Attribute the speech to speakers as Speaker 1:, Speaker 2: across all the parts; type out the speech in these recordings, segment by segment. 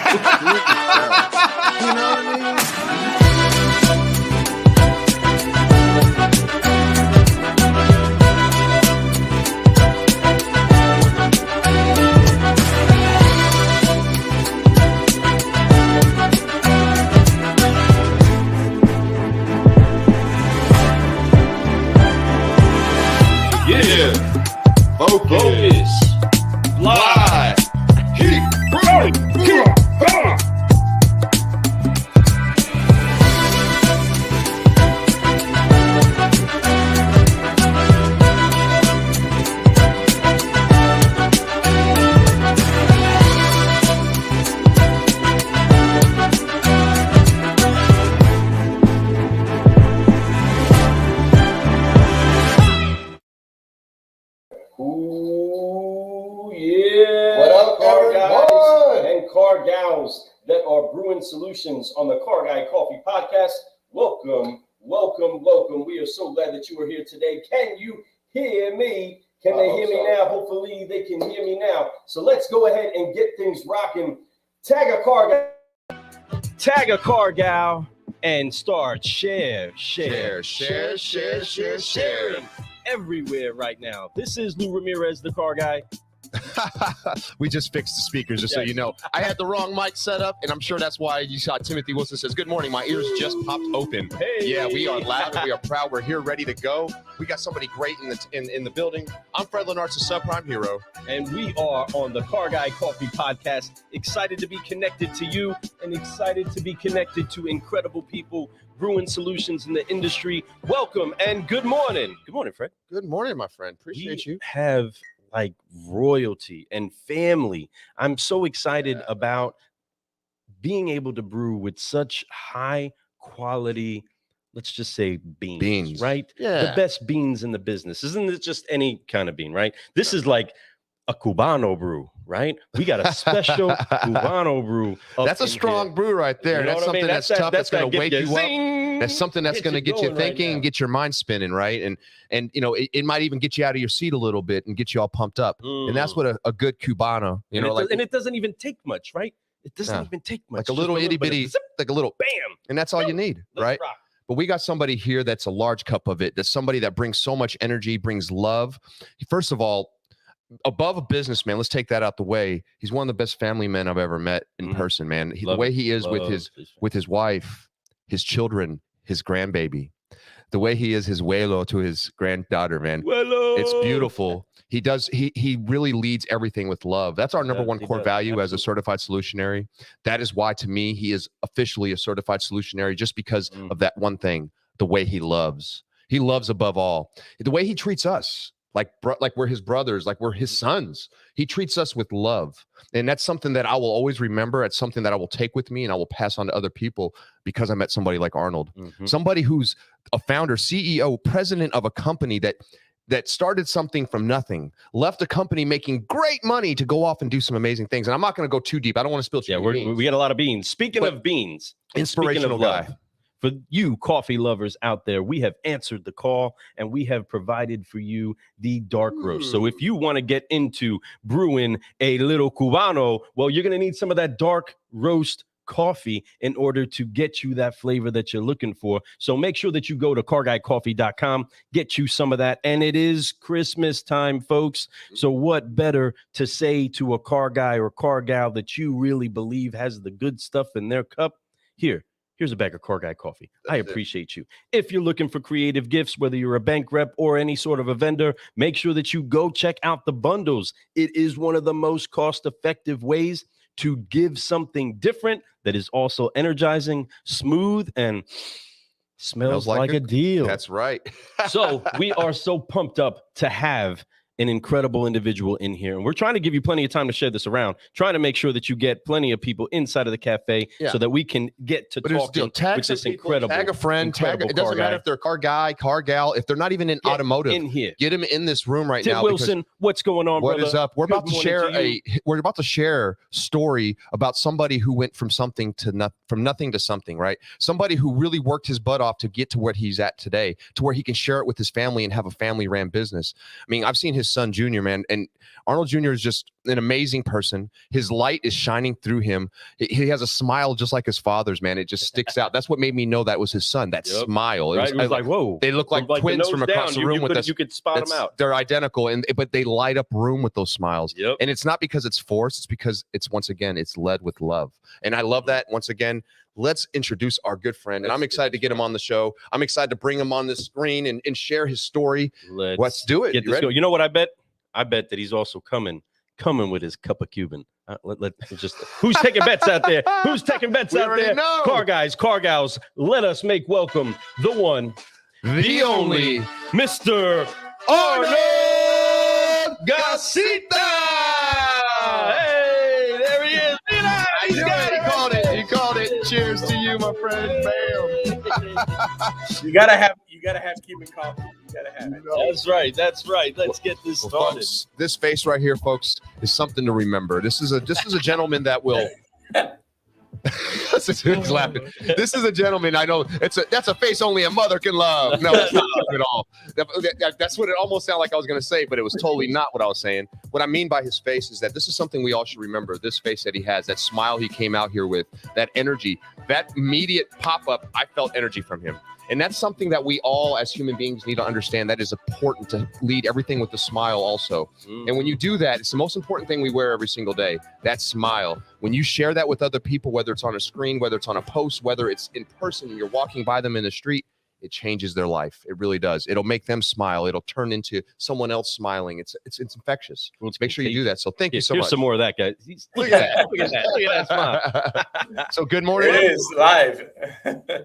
Speaker 1: You know what I mean?
Speaker 2: Focus. Fly. Keep rolling.
Speaker 3: Ooh, yeah.
Speaker 4: What up,
Speaker 3: car guys
Speaker 4: everyone?
Speaker 3: and car gals that are brewing solutions on the Car Guy Coffee Podcast. Welcome, welcome, welcome. We are so glad that you are here today. Can you hear me? Can they hear me now? Hopefully they can hear me now. So let's go ahead and get things rocking. Tag a car guy. Tag a car gal and start sharing everywhere right now. This is Lou Ramirez, the Car Guy.
Speaker 2: We just fixed the speakers, just so you know. I had the wrong mic set up, and I'm sure that's why you saw Timothy Wilson says, "Good morning, my ears just popped open."
Speaker 3: Hey.
Speaker 2: Yeah, we are loud and we are proud. We're here ready to go. We got somebody great in the building. I'm Fred Lenart's a subprime hero.
Speaker 3: And we are on the Car Guy Coffee Podcast. Excited to be connected to you and excited to be connected to incredible people brewing solutions in the industry. Welcome and good morning. Good morning, Fred.
Speaker 2: Good morning, my friend. Appreciate you.
Speaker 3: Have like royalty and family. I'm so excited about being able to brew with such high quality, let's just say beans, right?
Speaker 2: Yeah.
Speaker 3: The best beans in the business. Isn't it just any kind of bean, right? This is like a Cubano brew, right? We got a special Cubano brew.
Speaker 2: That's a strong brew right there.
Speaker 3: You know
Speaker 2: that's
Speaker 3: what I
Speaker 2: something
Speaker 3: mean?
Speaker 2: that's tough. That's going to wake you up.
Speaker 3: Zing!
Speaker 2: That's something that's going to get you thinking and get your mind spinning, right? And you know, it might even get you out of your seat a little bit and get you all pumped up. And that's what a good Cubano, you know,
Speaker 3: and it doesn't even take much, right? It doesn't even take much.
Speaker 2: Like a little itty bitty, like a little
Speaker 3: bam.
Speaker 2: And that's all you need, right?
Speaker 3: Rock.
Speaker 2: But we got somebody here that's a large cup of it. That's somebody that brings so much energy, brings love. First of all, above a businessman, let's take that out the way. He's one of the best family men I've ever met in person, man. The way he is with his wife, his children, his grandbaby, the way he is his huelo to his granddaughter, man.
Speaker 3: Huelo.
Speaker 2: It's beautiful. He really leads everything with love. That's our number one core value as a certified solutionary. That is why, to me, he is officially a certified solutionary, just because of that one thing, the way he loves. He loves above all. The way he treats us. Like we're his brothers, like we're his sons. He treats us with love. And that's something that I will always remember. It's something that I will take with me and I will pass on to other people because I met somebody like Arnold. Somebody who's a founder, CEO, president of a company that started something from nothing, left a company making great money to go off and do some amazing things. And I'm not going to go too deep. I don't want to spill too many beans.
Speaker 3: We got a lot of beans. Speaking of beans,
Speaker 2: inspirational guy.
Speaker 3: For you coffee lovers out there, we have answered the call and we have provided for you the dark roast. So if you want to get into brewing a little Cubano, well, you're going to need some of that dark roast coffee in order to get you that flavor that you're looking for. So make sure that you go to carguycoffee.com, get you some of that. And it is Christmas time, folks. So what better to say to a car guy or car gal that you really believe has the good stuff in their cup? Here's a bag of Car Guy coffee. I appreciate you. If you're looking for creative gifts, whether you're a bank rep or any sort of a vendor, make sure that you go check out the bundles. It is one of the most cost-effective ways to give something different that is also energizing, smooth, and smells like a deal.
Speaker 2: That's right.
Speaker 3: So we are so pumped up to have an incredible individual in here. And we're trying to give you plenty of time to share this around, trying to make sure that you get plenty of people inside of the cafe so that we can get to talking with this incredible.
Speaker 2: Tag a friend, it doesn't matter if they're a car guy, car gal, if they're not even in automotive.
Speaker 3: In here.
Speaker 2: Get them in this room right
Speaker 3: Tim
Speaker 2: now.
Speaker 3: Wilson, what's going on,
Speaker 2: What
Speaker 3: brother?
Speaker 2: is up? We're about to share a story about somebody who went from nothing to something, right? Somebody who really worked his butt off to get to where he's at today, to where he can share it with his family and have a family ran business. I mean, I've seen his his son Junior, man. And Arnold Jr. is just an amazing person. His light is shining through him. He has a smile just like his father's, man. It just sticks out. That's what made me know that was his son. That smile.
Speaker 3: It was like, whoa.
Speaker 2: They look like twins from across the room with us.
Speaker 3: You could spot them out.
Speaker 2: They're identical, but they light up room with those smiles.
Speaker 3: Yep.
Speaker 2: And it's not because it's forced. It's because once again, it's led with love. And I love that. Once again, let's introduce our good friend. And I'm excited to get him on the show. I'm excited to bring him on the screen and share his story. Let's do it.
Speaker 3: You know what I bet? I bet that he's also coming with his cup of Cuban. Let's just who's taking bets out there? Who's taking bets out there?
Speaker 2: Know.
Speaker 3: Car guys, car gals, let us make welcome the one,
Speaker 2: the only
Speaker 3: Mr. Arnold Gacita. Hey, there he is. He
Speaker 2: called it. He called it. Cheers to you, my friend. Bam.
Speaker 1: You gotta have Cuban coffee. You gotta have it.
Speaker 3: That's right. Let's get this started.
Speaker 2: Folks, this face right here, folks, is something to remember. This is a gentleman that will. Who's laughing? This is a gentleman. I know that's a face only a mother can love. No, it's not at all. That's what it almost sounded like I was going to say, but it was totally not what I was saying. What I mean by his face is that this is something we all should remember. This face that he has, that smile he came out here with, that energy, that immediate pop up. I felt energy from him. And that's something that we all as human beings need to understand. That is important to lead everything with a smile also. And when you do that, it's the most important thing we wear every single day, that smile. When you share that with other people, whether it's on a screen, whether it's on a post, whether it's in person, you're walking by them in the street, it changes their life. It really does. It'll make them smile. It'll turn into someone else smiling. It's infectious. Let's make sure you do that. So thank you so much.
Speaker 3: Here's some more of that, guys.
Speaker 2: Look at that. Look at that. Look at that smile. So good morning.
Speaker 1: It is live.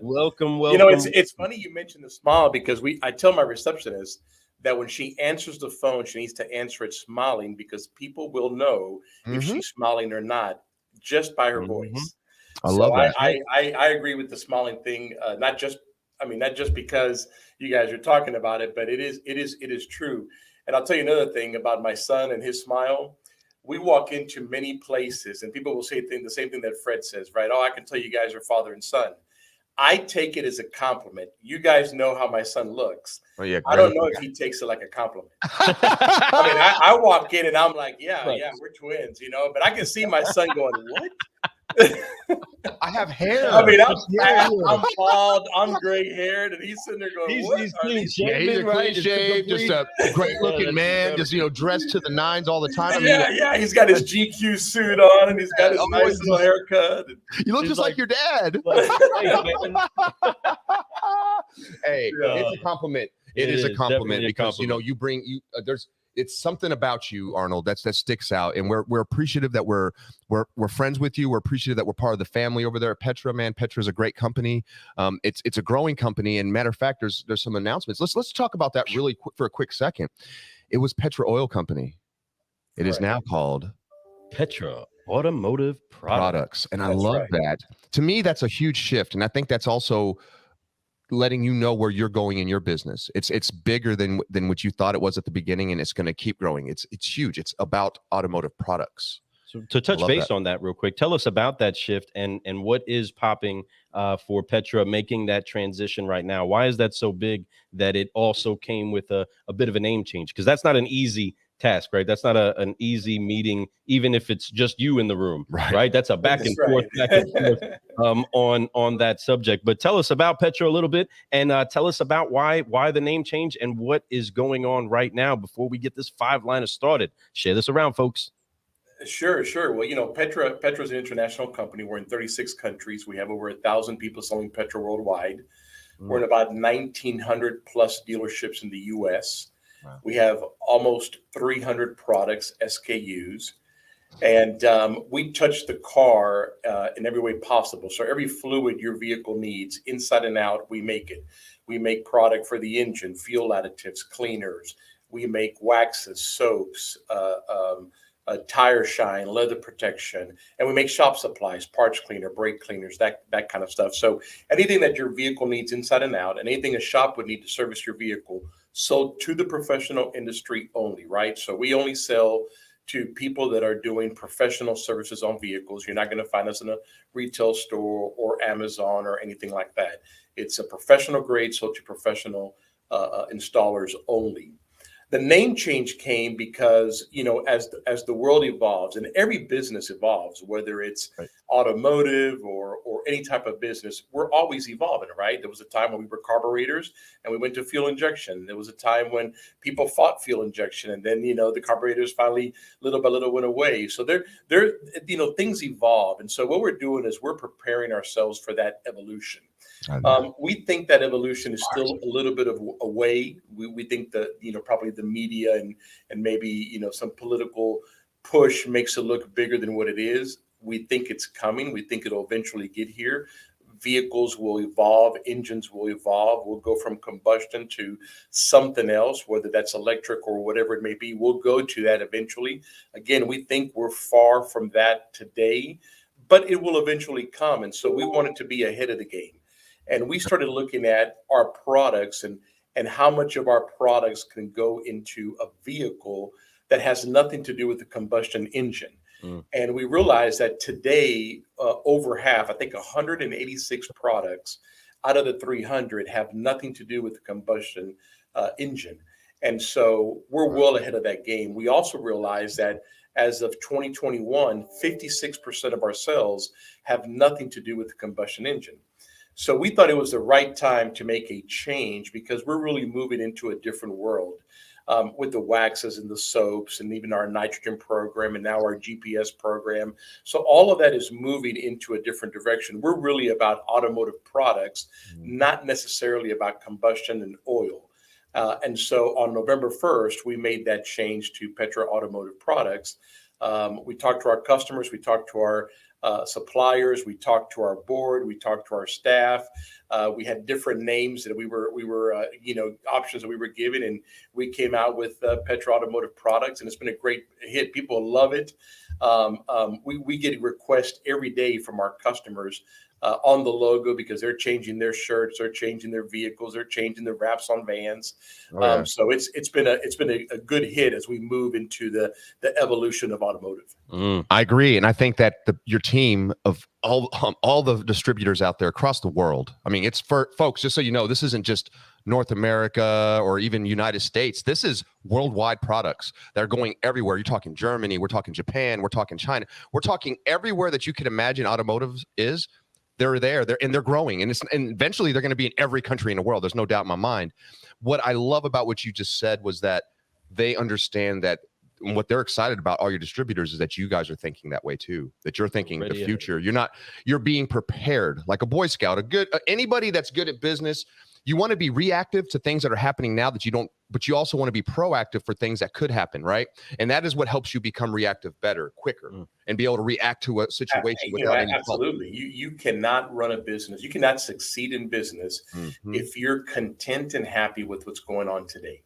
Speaker 3: Welcome.
Speaker 1: You know, it's funny you mentioned the smile because I tell my receptionist that when she answers the phone, she needs to answer it smiling because people will know if she's smiling or not just by her voice.
Speaker 2: I love that.
Speaker 1: I agree with the smiling thing. Not just because you guys are talking about it, but it is true. And I'll tell you another thing about my son and his smile. We walk into many places and people will say the same thing that Fred says, right? Oh, I can tell you guys are father and son. I take it as a compliment. You guys know how my son looks.
Speaker 2: Oh, yeah,
Speaker 1: I don't know if he takes it like a compliment. I mean, I walk in and I'm like, yeah, we're twins, you know, but I can see my son going, what?
Speaker 2: I have hair.
Speaker 1: I mean, I'm bald, I'm gray haired, and he's sitting there going,
Speaker 3: he's clean shaven,
Speaker 2: he's a clean shaved, just a great looking man, just dressed to the nines all the time. I mean,
Speaker 1: he's got his GQ suit on and he's got his nice little haircut.
Speaker 2: You look just like your dad. Hey, it's a compliment. It is a compliment because you bring it's something about you, Arnold, that sticks out, and we're appreciative that we're friends with you. We're appreciative that we're part of the family over there at Petra. Man, Petra is a great company. It's a growing company, and matter of fact, there's some announcements. Let's talk about that really quick for a quick second. It was Petra Oil Company. It is now called
Speaker 3: Petra Automotive Products,
Speaker 2: and I love that. To me, that's a huge shift, and I think that's also letting you know where you're going in your business. It's bigger than what you thought it was at the beginning, and it's going to keep growing. It's huge. It's about automotive products.
Speaker 3: So to touch base on that real quick, tell us about that shift and what is popping for Petra making that transition right now. Why is that so big that it also came with a bit of a name change? Because that's not an easy task, right? That's not an easy meeting, even if it's just you in the room, right? That's a back and forth on that subject. But tell us about Petra a little bit, and tell us about why the name change and what is going on right now before we get this 5-liner started. Share this around, folks.
Speaker 1: Sure. Well, Petra's an international company. We're in 36 countries. We have over 1,000 people selling Petra worldwide. We're in about 1,900 plus dealerships in the U.S. Wow. We have almost 300 products, SKUs, and we touch the car in every way possible. So every fluid your vehicle needs, inside and out, we make it. We make product for the engine, fuel additives, cleaners. We make waxes, soaps, tire shine, leather protection, and we make shop supplies, parts cleaner, brake cleaners, that kind of stuff. So anything that your vehicle needs inside and out, and anything a shop would need to service your vehicle, sold to the professional industry only, right? So we only sell to people that are doing professional services on vehicles. You're not going to find us in a retail store or Amazon or anything like that. It's a professional grade, sold to professional installers only. The name change came because, as the world evolves and every business evolves, whether it's
Speaker 3: Right.
Speaker 1: automotive or any type of business, we're always evolving, right? There was a time when we were carburetors and we went to fuel injection. There was a time when people fought fuel injection, and then, the carburetors finally little by little went away. So things evolve. And so what we're doing is we're preparing ourselves for that evolution. We think that evolution is still a little bit of away. We think that, probably the media and maybe, some political push makes it look bigger than what it is. We think it's coming. We think it'll eventually get here. Vehicles will evolve. Engines will evolve. We'll go from combustion to something else, whether that's electric or whatever it may be. We'll go to that eventually. Again, we think we're far from that today, but it will eventually come. And so we wanted to be ahead of the game. And we started looking at our products and how much of our products can go into a vehicle that has nothing to do with the combustion engine. And we realized that today, over half, I think 186 products out of the 300 have nothing to do with the combustion engine. And so we're well ahead of that game. We also realized that as of 2021, 56% of our sales have nothing to do with the combustion engine. So we thought it was the right time to make a change because we're really moving into a different world with the waxes and the soaps and even our nitrogen program and now our GPS program. So all of that is moving into a different direction. We're really about automotive products, not necessarily about combustion and oil. And so on November 1st, we made that change to Petra Automotive Products. We talked to our customers, we talked to our suppliers, we talked to our board, we talked to our staff. We had different names that we were options that we were given, and we came out with Petra Automotive Products, and it's been a great hit. People love it. We get requests every day from our customers on the logo because they're changing their shirts, they're changing their vehicles, they're changing the wraps on vans. So it's been a good hit as we move into the evolution of automotive.
Speaker 2: I agree, and I think that your team of all the distributors out there across the world. I mean, it's for folks. Just so you know, this isn't just North America or even United States. This is worldwide products that are going everywhere. You're talking Germany, we're talking Japan, we're talking China, we're talking everywhere that you can imagine automotive is. They're there, and they're growing, and eventually they're going to be in every country in the world. There's no doubt in my mind. What I love about what you just said was that they understand that what they're excited about, all your distributors, is that you guys are thinking that way too, that you're thinking the future. You're being prepared like a Boy Scout, anybody that's good at business. You want to be reactive to things that are happening now that you don't, but you also want to be proactive for things that could happen, right? And that is what helps you become reactive better, quicker, and be able to react to a situation without any
Speaker 1: absolutely. You cannot run a business. You cannot succeed in business if you're content and happy with what's going on today.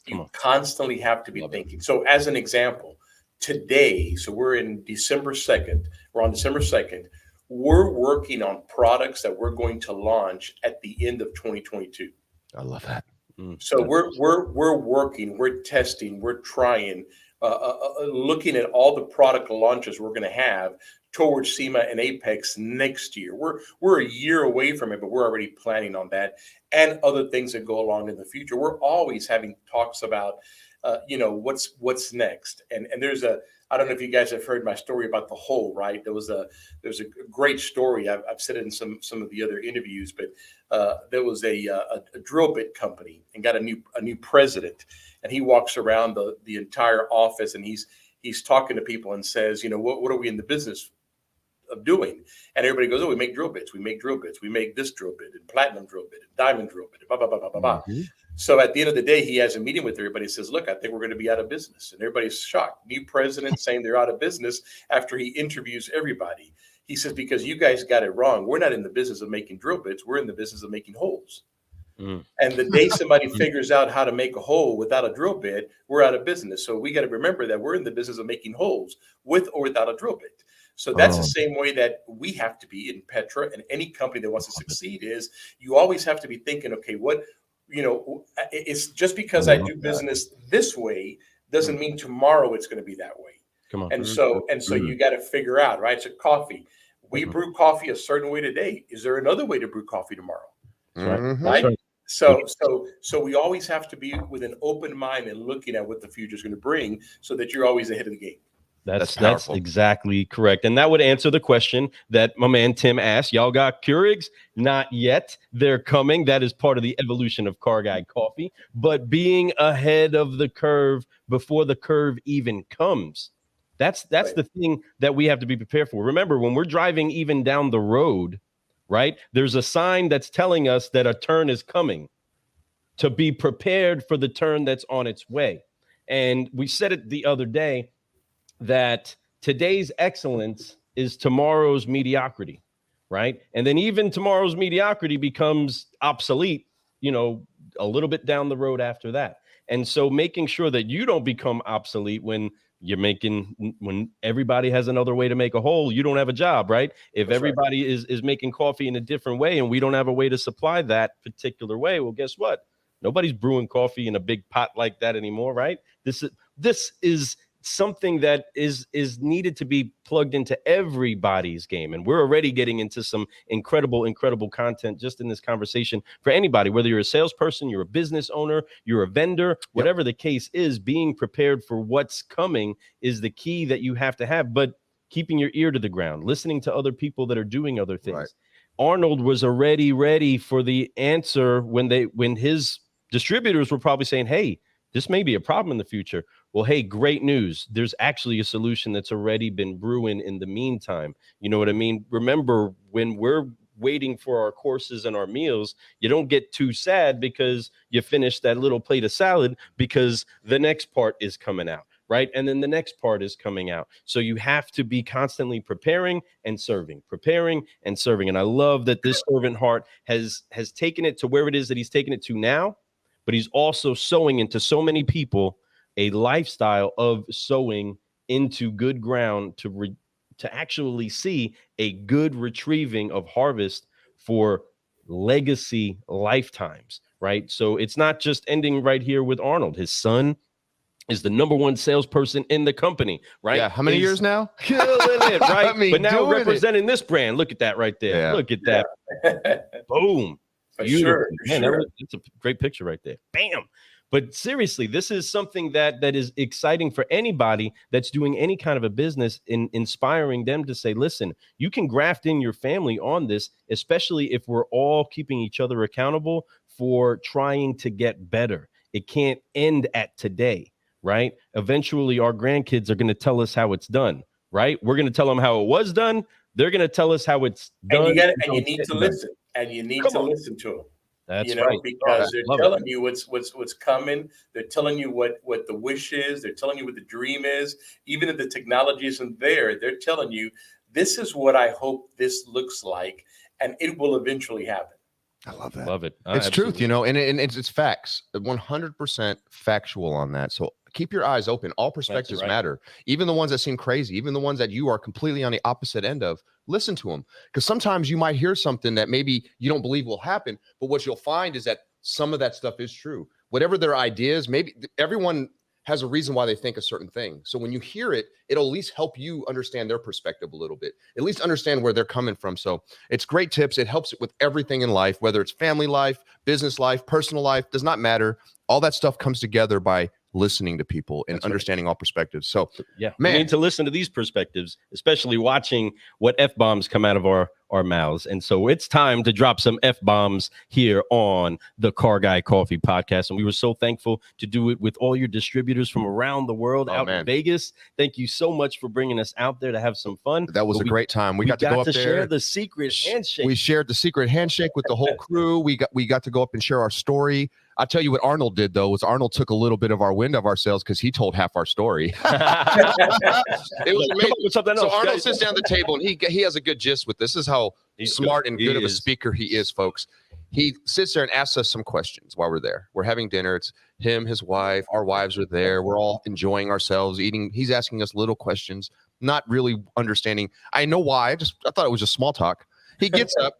Speaker 1: You constantly have to be thinking. So as an example, today, so we're in December 2nd. We're on December 2nd. We're working on products that we're going to launch at the end of 2022.
Speaker 2: I love that.
Speaker 1: So we're working, we're testing, we're trying, looking at all the product launches we're going to have towards SEMA and Apex next year. We're a year away from it, but we're already planning on that and other things that go along in the future. We're always having talks about, what's next. And there's I don't know if you guys have heard my story about the hole, right? There's a great story. I've said it in some of the other interviews, but there was a drill bit company and got a new president, and he walks around the entire office and he's talking to people and says, what are we in the business of doing? And everybody goes, oh, we make drill bits. We make drill bits. We make this drill bit and platinum drill bit and diamond drill bit. Blah, blah, blah, blah, blah, blah. So at the end of the day, he has a meeting with everybody. He says, look, I think we're going to be out of business. And everybody's shocked. New president saying they're out of business after he interviews everybody. He says, because you guys got it wrong. We're not in the business of making drill bits. We're in the business of making holes. And the day somebody figures out how to make a hole without a drill bit, we're out of business. So we got to remember that we're in the business of making holes with or without a drill bit. So that's the same way that we have to be in Petra, and any company that wants to succeed is you always have to be thinking, okay, it's just because I do business this way doesn't mean tomorrow it's going to be that way. And so you got to figure out, right? So coffee, we brew coffee a certain way today. Is there another way to brew coffee tomorrow? Right? So we always have to be with an open mind and looking at what the future is going to bring, so that you're always ahead of the game.
Speaker 3: That's
Speaker 2: powerful.
Speaker 3: exactly correct. And that would answer the question that my man Tim asked. Y'all got Keurigs? Not yet. They're coming. That is part of the evolution of Car Guy Coffee. But being ahead of the curve before the curve even comes, that's
Speaker 1: Right.
Speaker 3: the thing that we have to be prepared for. Remember, when we're driving even down the road, right, there's a sign that's telling us that a turn is coming, to be prepared for the turn that's on its way. And we said it the other day, that today's excellence is tomorrow's mediocrity, right? And then even tomorrow's mediocrity becomes obsolete, a little bit down the road after that. And so making sure that you don't become obsolete when everybody has another way to make a hole, you don't have a job, right? If
Speaker 1: That's
Speaker 3: everybody is making coffee in a different way and we don't have a way to supply that particular way, well, guess what? Nobody's brewing coffee in a big pot like that anymore, right? This is something that is needed to be plugged into everybody's game. And we're already getting into some incredible content just in this conversation for anybody, whether you're a salesperson, you're a business owner, you're a vendor, whatever the case is. Being prepared for what's coming is the key that you have to have, but keeping your ear to the ground, listening to other people that are doing other things.
Speaker 2: Right.
Speaker 3: Arnold was already ready for the answer when his distributors were probably saying, hey, this may be a problem in the future. Well, hey, great news. There's actually a solution that's already been brewing in the meantime. You know what I mean? Remember, when we're waiting for our courses and our meals, you don't get too sad because you finish that little plate of salad, because the next part is coming out, right? And then the next part is coming out. So you have to be constantly preparing and serving. And I love that this servant heart has taken it to where it is that he's taken it to now, but he's also sowing into so many people a lifestyle of sowing into good ground to actually see a good retrieving of harvest for legacy lifetimes, right? So it's not just ending right here with Arnold. His son is the #1 salesperson in the company, right?
Speaker 2: Yeah. How many years now?
Speaker 3: Killing it, right?
Speaker 2: I mean,
Speaker 3: but now
Speaker 2: doing
Speaker 3: representing this brand. Look at that right there.
Speaker 2: Yeah.
Speaker 3: Look at that. Boom.
Speaker 1: For
Speaker 3: Beautiful.
Speaker 1: sure.
Speaker 3: Man, that's a great picture right there. Bam. But seriously, this is something that is exciting for anybody that's doing any kind of a business, in inspiring them to say, listen, you can graft in your family on this, especially if we're all keeping each other accountable for trying to get better. It can't end at today, right? Eventually, our grandkids are going to tell us how it's done, right? We're going to tell them how it was done. They're going to tell us how it's done.
Speaker 1: And you need to listen. And you need to listen to them.
Speaker 3: That's
Speaker 1: right. Because they're
Speaker 3: Love
Speaker 1: telling you what's coming. They're telling you what the wish is. They're telling you what the dream is. Even if the technology isn't there, they're telling you, this is what I hope this looks like, and it will eventually happen.
Speaker 2: I love that.
Speaker 3: Love it.
Speaker 2: It's
Speaker 3: Absolutely.
Speaker 2: truth, and it's facts. 100% factual on that. So keep your eyes open. All perspectives matter. Even the ones that seem crazy, even the ones that you are completely on the opposite end of, listen to them. Because sometimes you might hear something that maybe you don't believe will happen, but what you'll find is that some of that stuff is true. Whatever their ideas, maybe everyone has a reason why they think a certain thing. So when you hear it, it'll at least help you understand their perspective a little bit, at least understand where they're coming from. So it's great tips. It helps with everything in life, whether it's family life, business life, personal life, does not matter. All that stuff comes together by listening to people and understanding all perspectives. So
Speaker 3: yeah,
Speaker 2: man,
Speaker 3: we need to listen to these perspectives, especially watching what F-bombs come out of our mouths. And so it's time to drop some F-bombs here on the Car Guy Coffee Podcast. And we were so thankful to do it with all your distributors from around the world in Vegas. Thank you so much for bringing us out there to have some fun.
Speaker 2: That was a great time. We got to go up there.
Speaker 3: Share the secret handshake.
Speaker 2: We shared the secret handshake with the whole crew. We got to go up and share our story. I'll tell you what Arnold did, though, was Arnold took a little bit of our wind of ourselves because he told half our story. It was amazing. So Arnold sits down at the table, and he has a good gist with this. This is how smart and good of a speaker he is, folks. He sits there and asks us some questions while we're there. We're having dinner. It's him, his wife. Our wives are there. We're all enjoying ourselves, eating. He's asking us little questions, not really understanding. I know why. I thought it was just small talk. He gets up.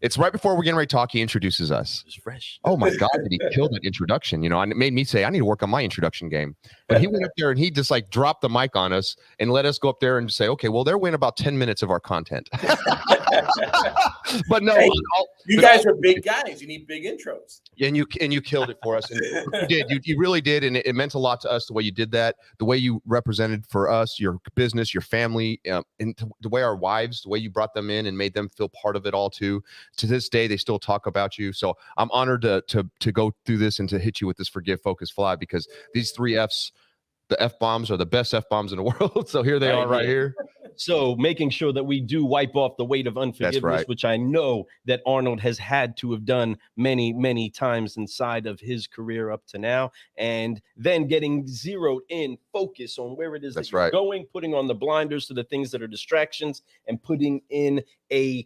Speaker 2: It's right before we're getting ready to talk. He introduces us.
Speaker 3: It's fresh.
Speaker 2: Oh my God, did he kill that introduction? It made me say, I need to work on my introduction game. But he went up there and he just dropped the mic on us and let us go up there and say, okay, well, they're in about 10 minutes of our content. But no,
Speaker 1: Hey, you guys are big guys. You need big intros.
Speaker 2: and you killed it for us, and you did. You really did, and it meant a lot to us the way you did that, the way you represented for us your business, your family, and the way our wives, the way you brought them in and made them feel part of it all too. To this day, they still talk about you. So I'm honored to go through this and to hit you with this Forgive, Focus, Fly, because these 3 F's, the F-bombs are the best F-bombs in the world. So here they are right here.
Speaker 3: So making sure that we do wipe off the weight of unforgiveness,
Speaker 2: right.
Speaker 3: which I know that Arnold has had to have done many, many times inside of his career up to now, and then getting zeroed in focus on where it is that you're going, putting on the blinders to the things that are distractions, and putting in a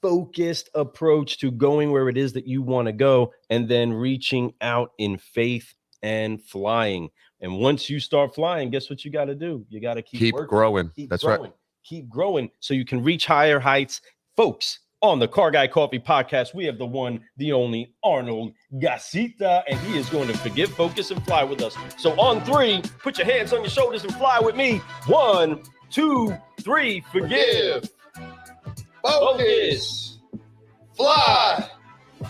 Speaker 3: focused approach to going where it is that you want to go, and then reaching out in faith and flying. And once you start flying, guess what you got to do? You got to keep working,
Speaker 2: growing.
Speaker 3: That's right. Keep growing so you can reach higher heights. Folks, on the Car Guy Coffee podcast, we have the one, the only Arnold Gacita, and he is going to forgive, focus, and fly with us. So on 3, put your hands on your shoulders and fly with me. 1, 2, 3, forgive, focus, fly,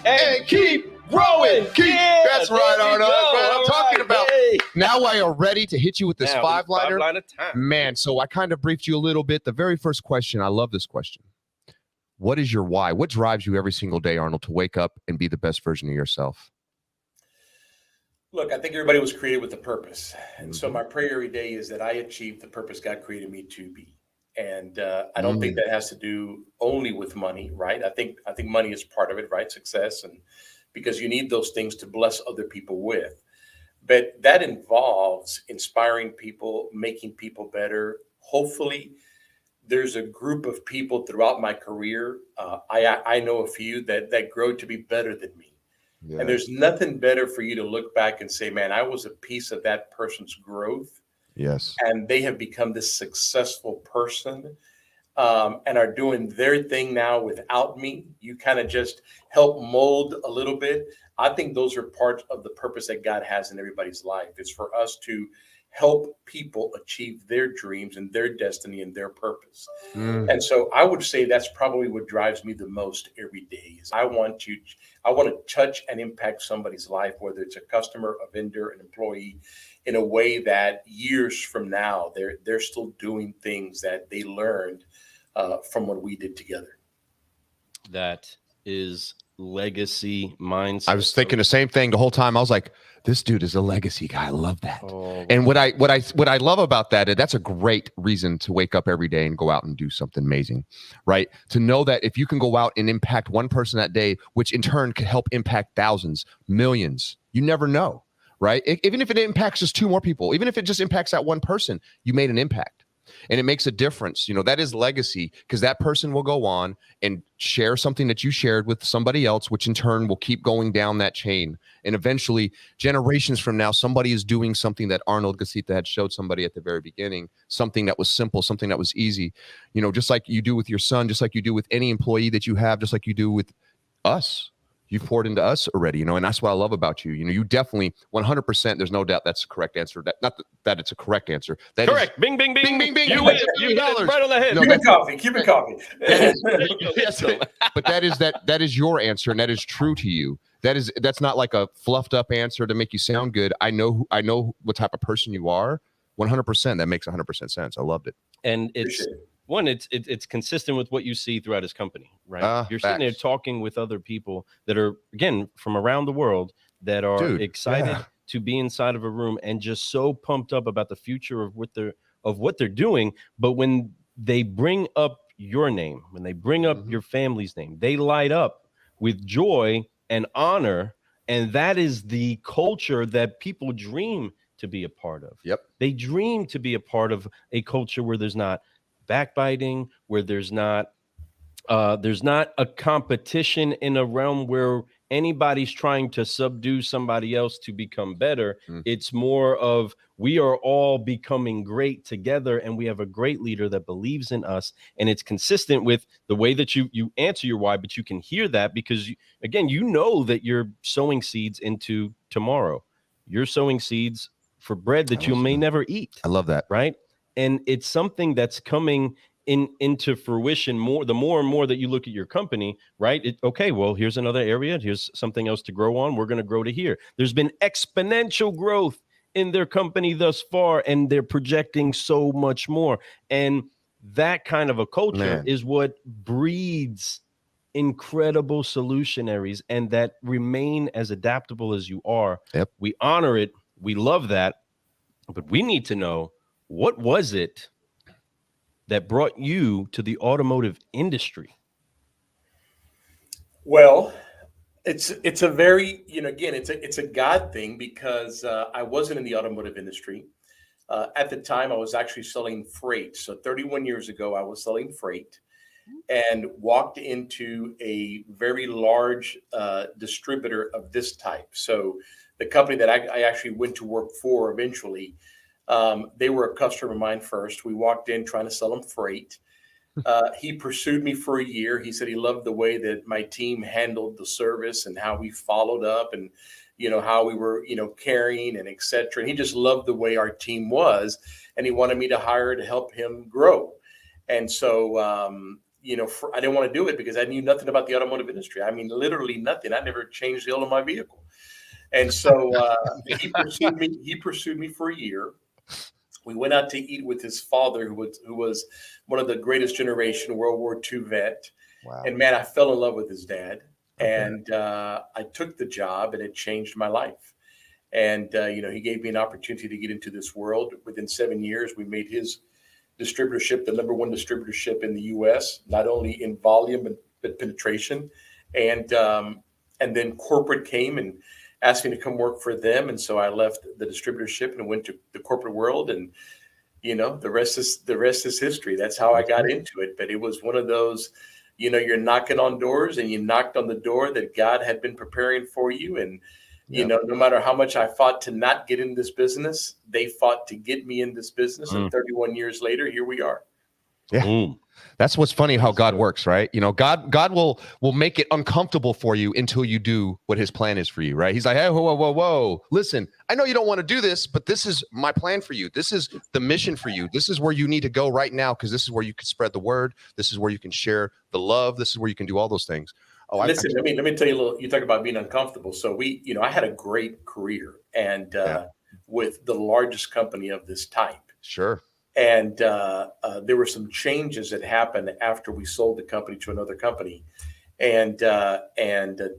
Speaker 3: and keep growing.
Speaker 2: That's right, Arnold. That's what I'm talking about. Hey. Now I are ready to hit you with this 5-liner. Man, so I kind of briefed you a little bit. The very first question, I love this question. What is your why? What drives you every single day, Arnold, to wake up and be the best version of yourself?
Speaker 1: Look, I think everybody was created with a purpose. And so my prayer every day is that I achieve the purpose God created me to be. And I don't think that has to do only with money, right? I think money is part of it, right? Success, and because you need those things to bless other people with. But that involves inspiring people, making people better. Hopefully, there's a group of people throughout my career. I know a few that grow to be better than me. Yeah. And there's nothing better for you to look back and say, man, I was a piece of that person's growth.
Speaker 2: Yes.
Speaker 1: And they have become this successful person and are doing their thing now without me. You kind of just help mold a little bit. I think those are parts of the purpose that God has in everybody's life. It's for us to help people achieve their dreams and their destiny and their purpose. And so I would say that's probably what drives me the most every day. Is I want to touch and impact somebody's life, whether it's a customer, a vendor, an employee, in a way that years from now, they're still doing things that they learned from what we did together.
Speaker 3: That is legacy mindset.
Speaker 2: I was thinking the same thing the whole time. I was like, this dude is a legacy guy. I love that. And what I love about that, that's a great reason to wake up every day and go out and do something amazing, right? To know that if you can go out and impact one person that day, which in turn could help impact thousands, millions, you never know, right? Even if it impacts just 2 more people, even if it just impacts that one person, you made an impact. And it makes a difference. You know, that is legacy, because that person will go on and share something that you shared with somebody else, which in turn will keep going down that chain. And eventually, generations from now, somebody is doing something that Arnold Gacita had showed somebody at the very beginning, something that was simple, something that was easy. You know, just like you do with your son, just like you do with any employee that you have, just like you do with us. You've poured into us already, you know, and that's what I love about you. You know, you definitely 100%. There's no doubt that's the correct answer. Not that it's a correct answer. That
Speaker 3: correct.
Speaker 2: Is,
Speaker 3: bing, bing, bing,
Speaker 2: bing, bing, bing.
Speaker 3: You win. You hit it right on the head.
Speaker 1: No, keep it coffee.
Speaker 2: Yes, but that is your answer, and that is true to you. That's not like a fluffed up answer to make you sound good. I know what type of person you are. 100%. That makes 100% sense. I loved it.
Speaker 3: And it's consistent with what you see throughout his company, right? You're sitting there talking with other people that are, again, from around the world that are excited to be inside of a room and just so pumped up about the future of what they're doing. But when they bring up your name, when they bring up your family's name, they light up with joy and honor. And that is the culture that people dream to be a part of.
Speaker 2: Yep.
Speaker 3: They dream to be a part of a culture where there's not backbiting, where there's not a competition in a realm where anybody's trying to subdue somebody else to become better. It's more of, we are all becoming great together, and we have a great leader that believes in us. And it's consistent with the way that you answer your why, but you can hear that because you know that you're sowing seeds into tomorrow. You're sowing seeds for bread that you may never eat.
Speaker 2: I love that.
Speaker 3: Right. And it's something that's coming into fruition more, the more and more that you look at your company, right? Okay, well, here's another area. Here's something else to grow on. We're going to grow to here. There's been exponential growth in their company thus far, and they're projecting so much more. And that kind of a culture is what breeds incredible solutionaries, and that remain as adaptable as you are.
Speaker 2: Yep.
Speaker 3: We honor it. We love that. But we need to know, what was it that brought you to the automotive industry?
Speaker 1: Well, it's a very, again, it's a God thing, because I wasn't in the automotive industry. At the time, I was actually selling freight. So 31 years ago, I was selling freight and walked into a very large distributor of this type. So the company that I actually went to work for eventually, they were a customer of mine first. We walked in trying to sell them freight. He pursued me for a year. He said he loved the way that my team handled the service and how we followed up, and how we were caring and etc. And he just loved the way our team was, and he wanted me to hire to help him grow. And so I didn't want to do it because I knew nothing about the automotive industry. I mean, literally nothing. I never changed the oil in my vehicle. And so he pursued me for a year. We went out to eat with his father, who was one of the greatest generation World War II vet.
Speaker 2: Wow.
Speaker 1: And man, I fell in love with his dad. Okay. And I took the job, and it changed my life. And he gave me an opportunity to get into this world. Within 7 years, we made his distributorship the number one distributorship in the U.S., not only in volume but penetration. And then corporate came and asked me to come work for them, and so I left the distributorship and went to the corporate world. And the rest is history. That's how I got into it. But it was one of those, you're knocking on doors, and you knocked on the door that God had been preparing for you. And no matter how much I fought to not get in this business, they fought to get me in this business. And 31 years later, here we are.
Speaker 2: Yeah. That's what's funny, how God works, right? God will make it uncomfortable for you until you do what his plan is for you, right? He's like, hey, whoa. Listen, I know you don't want to do this, but this is my plan for you. This is the mission for you. This is where you need to go right now, because this is where you can spread the word. This is where you can share the love. This is where you can do all those things. Oh,
Speaker 1: listen, let me tell you a little. You talk about being uncomfortable. So I had a great career, and with the largest company of this type.
Speaker 2: Sure.
Speaker 1: And there were some changes that happened after we sold the company to another company, and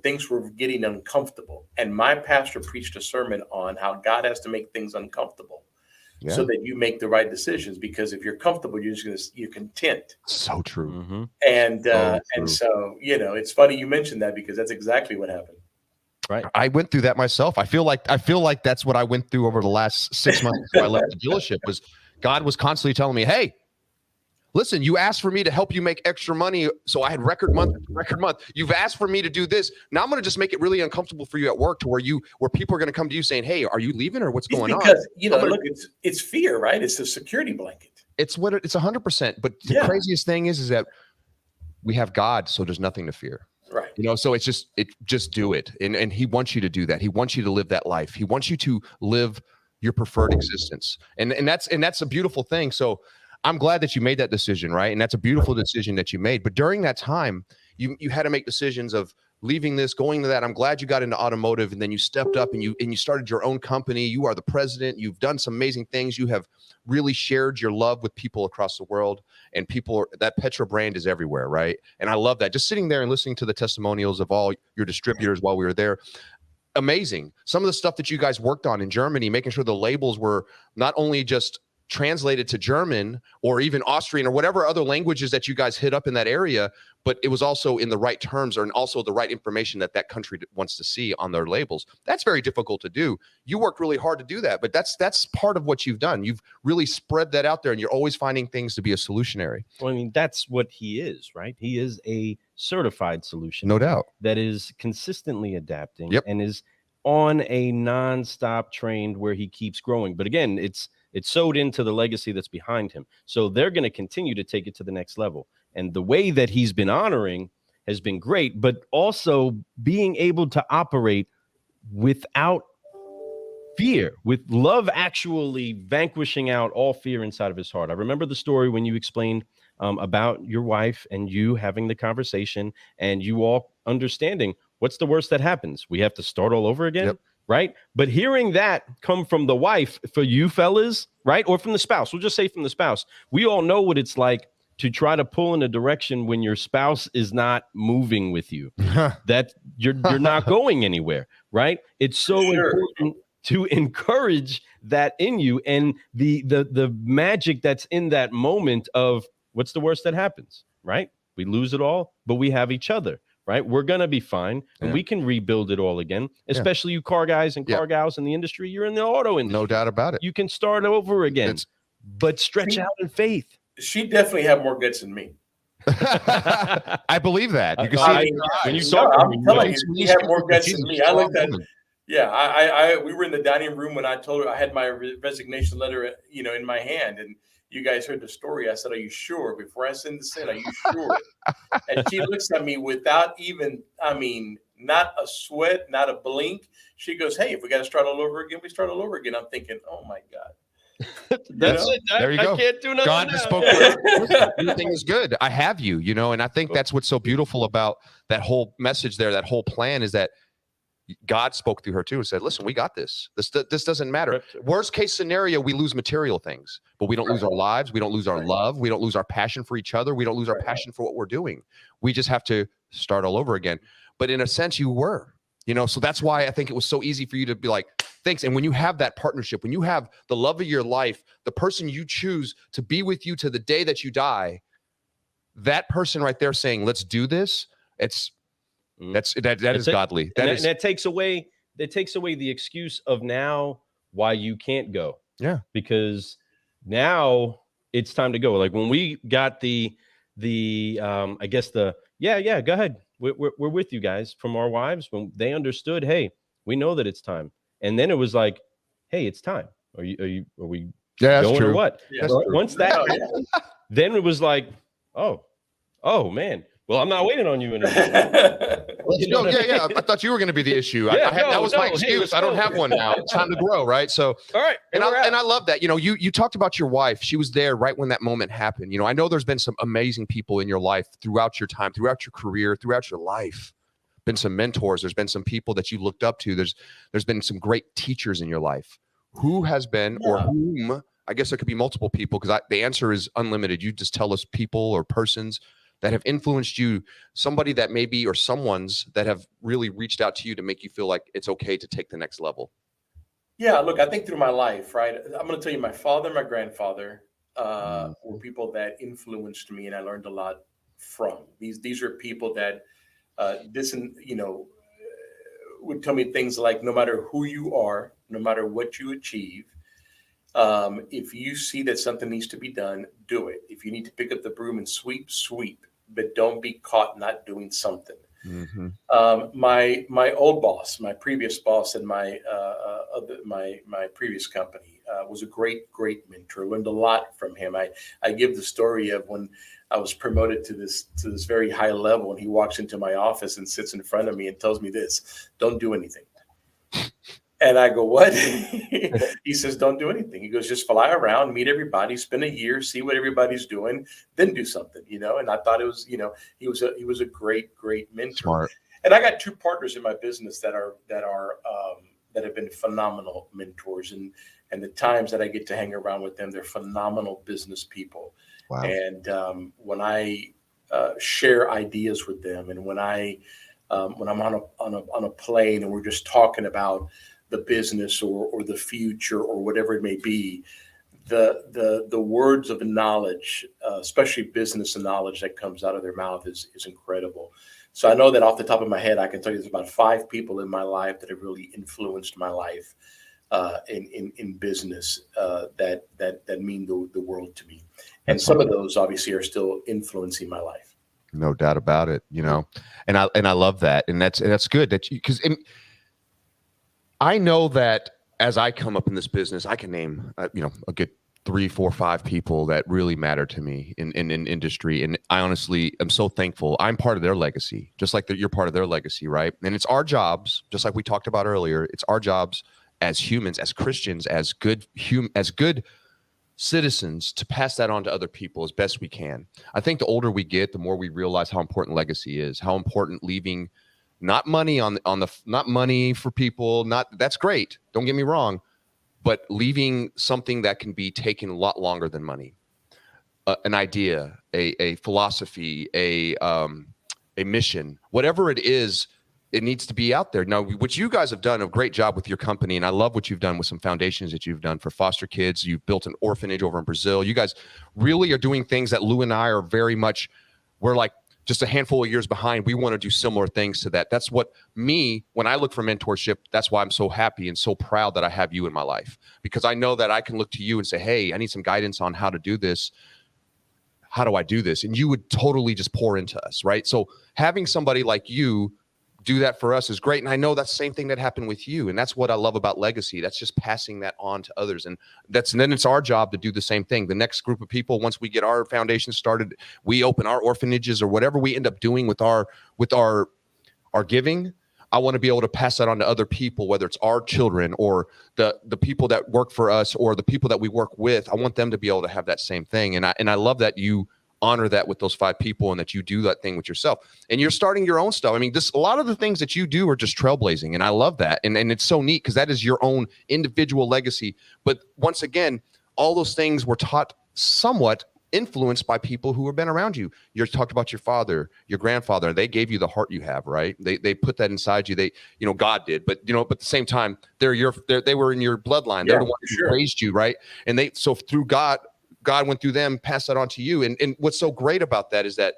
Speaker 1: things were getting uncomfortable. And my pastor preached a sermon on how God has to make things uncomfortable, so that you make the right decisions. Because if you're comfortable, you're content. So
Speaker 2: true.
Speaker 1: Mm-hmm. And so it's funny you mentioned that, because that's exactly what happened.
Speaker 2: Right. I went through that myself. I feel like that's what I went through over the last 6 months before I left the dealership. Was God was constantly telling me, hey, listen, you asked for me to help you make extra money. So I had record month. You've asked for me to do this. Now I'm going to just make it really uncomfortable for you at work, to where people are going to come to you saying, hey, are you leaving, or what's going on?
Speaker 1: Because, look, it's fear, right? It's a security blanket.
Speaker 2: It's 100%. But the craziest thing is that we have God, so there's nothing to fear.
Speaker 1: Right.
Speaker 2: So it's just do it. And he wants you to do that. He wants you to live that life. He wants you to live your preferred existence. And that's a beautiful thing. So I'm glad that you made that decision, right? And that's a beautiful decision that you made. But during that time, you had to make decisions of leaving this, going to that. I'm glad you got into automotive, and then you stepped up and you started your own company. You are the president. You've done some amazing things. You have really shared your love with people across the world, and that Petra brand is everywhere, right? And I love that. Just sitting there and listening to the testimonials of all your distributors while we were there. Amazing. Some of the stuff that you guys worked on in Germany, making sure the labels were not only just translated to German or even Austrian or whatever other languages that you guys hit up in that area, but it was also in the right terms, and also the right information that country wants to see on their labels. That's very difficult to do. You worked really hard to do that, but that's part of what you've done. You've really spread that out there, and you're always finding things to be a solutionary.
Speaker 3: Well, I mean, that's what he is, right? He is a certified solution.
Speaker 2: No doubt.
Speaker 3: That is consistently adapting and is on a nonstop train where he keeps growing. But again, it's sewed into the legacy that's behind him. So they're going to continue to take it to the next level. And the way that he's been honoring has been great, but also being able to operate without fear, with love actually vanquishing out all fear inside of his heart. I remember the story when you explained about your wife and you having the conversation and you all understanding what's the worst that happens. We have to start all over again.
Speaker 2: Yep.
Speaker 3: Right. But hearing that come from the wife for you fellas, right? Or from the spouse, we'll just say from the spouse. We all know what it's like to try to pull in a direction when your spouse is not moving with you, that you're not going anywhere. Right. It's so important to encourage that in you, and the magic that's in that moment of what's the worst that happens. Right. We lose it all, but we have each other. Right. We're going to be fine and we can rebuild it all again, especially you car guys and car gals in the industry. You're in the auto industry.
Speaker 2: No doubt about it.
Speaker 3: You can start over again, but stretch out in faith.
Speaker 1: She definitely had more guts than me.
Speaker 2: I believe that. You can see
Speaker 3: when you
Speaker 1: talk. I'm telling you, she had more guts than me. I looked at. We were in the dining room when I told her I had my resignation letter, in my hand, and you guys heard the story. I said, "Are you sure?" Before I send this in, are you sure? And she looks at me without even, not a sweat, not a blink. She goes, "Hey, if we got to start all over again, we start all over again." I'm thinking, "Oh my God."
Speaker 3: That's it.
Speaker 2: There you go.
Speaker 3: I can't do nothing.
Speaker 2: God just spoke. Everything is good. I have you, and I think that's what's so beautiful about that whole message there. That whole plan is that God spoke through her too and said, "Listen, we got this. This doesn't matter. Worst case scenario, we lose material things, but we don't lose our lives. We don't lose our love. We don't lose our passion for each other. We don't lose our passion for what we're doing. We just have to start all over again." But in a sense, you were, so that's why I think it was so easy for you to be like, thanks. And when you have that partnership, when you have the love of your life, the person you choose to be with you to the day that you die, that person right there saying, "Let's do this." That is godly.
Speaker 3: That takes away the excuse of now why you can't go.
Speaker 2: Yeah.
Speaker 3: Because now it's time to go. Like when we got go ahead. We're with you guys from our wives when they understood, hey, we know that it's time. And then it was like, hey, it's time. Are we going
Speaker 2: true.
Speaker 3: or what?
Speaker 1: Yeah.
Speaker 3: Once that happened, then it was like, oh man. Well, I'm not waiting on you anymore.
Speaker 2: Let's go. Yeah. I thought you were going to be the issue. That was my excuse. I don't have one now. It's time to grow, right? So,
Speaker 3: all right.
Speaker 2: And I love that. You talked about your wife. She was there right when that moment happened. I know there's been some amazing people in your life throughout your time, throughout your career, throughout your life. Been some mentors. There's been some people that you looked up to. There's been some great teachers in your life. Who has been or whom? I guess there could be multiple people because the answer is unlimited. You just tell us people or persons that have influenced you, somebody that maybe, or someone's that have really reached out to you to make you feel like it's okay to take the next level.
Speaker 1: Yeah, look, I think through my life, right? I'm going to tell you, my father and my grandfather were people that influenced me, and I learned a lot from. These are people that would tell me things like, no matter who you are, no matter what you achieve, if you see that something needs to be done, do it. If you need to pick up the broom and sweep, but don't be caught not doing something.
Speaker 2: Mm-hmm.
Speaker 1: My old boss, my previous boss in my previous company was a great mentor. Learned a lot from him. I give the story of when I was promoted to this very high level, and he walks into my office and sits in front of me and tells me this: "Don't do anything." And I go, "What?" He says, "Don't do anything." He goes, "Just fly around, meet everybody, spend a year, see what everybody's doing, then do something." And I thought it was, he was a great mentor.
Speaker 2: Smart.
Speaker 1: And I got two partners in my business that have been phenomenal mentors, and the times that I get to hang around with them, they're phenomenal business people.
Speaker 2: Wow.
Speaker 1: And when I share ideas with them, and when I'm on a plane and we're just talking about the business or the future or whatever it may be, the words of knowledge, especially business knowledge that comes out of their mouth is incredible. So I know that off the top of my head, I can tell you there's about 5 people in my life that have really influenced my life in business that mean the world to me. And some of those obviously are still influencing my life.
Speaker 2: No doubt about it, and I love that. And that's good because I know that as I come up in this business, I can name, a good 3, 4, 5 people that really matter to me in industry. And I honestly am so thankful. I'm part of their legacy, just like you're part of their legacy, right? And it's our jobs, just like we talked about earlier, it's our jobs as humans, as Christians, as good citizens to pass that on to other people as best we can. I think the older we get, the more we realize how important legacy is, how important leaving not money not money for people, that's great. Don't get me wrong, but leaving something that can be taken a lot longer than money. An idea, a philosophy, a mission, whatever it is, it needs to be out there. Now, what you guys have done a great job with your company, and I love what you've done with some foundations that you've done for foster kids. You've built an orphanage over in Brazil. You guys really are doing things that Lou and I are very much, we're like just a handful of years behind. We want to do similar things to that. That's what when I look for mentorship, that's why I'm so happy and so proud that I have you in my life, because I know that I can look to you and say, hey, I need some guidance on how to do this. How do I do this? And you would totally just pour into us, right? So having somebody like you do that for us is great. And I know that's the same thing that happened with you. And that's what I love about legacy. That's just passing that on to others. And then it's our job to do the same thing. The next group of people, once we get our foundation started, we open our orphanages or whatever we end up doing with our giving. I want to be able to pass that on to other people, whether it's our children or the people that work for us or the people that we work with. I want them to be able to have that same thing. And I love that you honor that with those 5 people and that you do that thing with yourself. And you're starting your own stuff. I mean, a lot of the things that you do are just trailblazing. And I love that. And it's so neat because that is your own individual legacy. But once again, all those things were taught somewhat influenced by people who have been around you. You talked about your father, your grandfather. They gave you the heart you have, right? They put that inside you. God did, but but at the same time, they were in your bloodline.
Speaker 1: Yeah,
Speaker 2: they're the ones who raised you, right? And so through God went through them, passed that on to you. And what's so great about that is that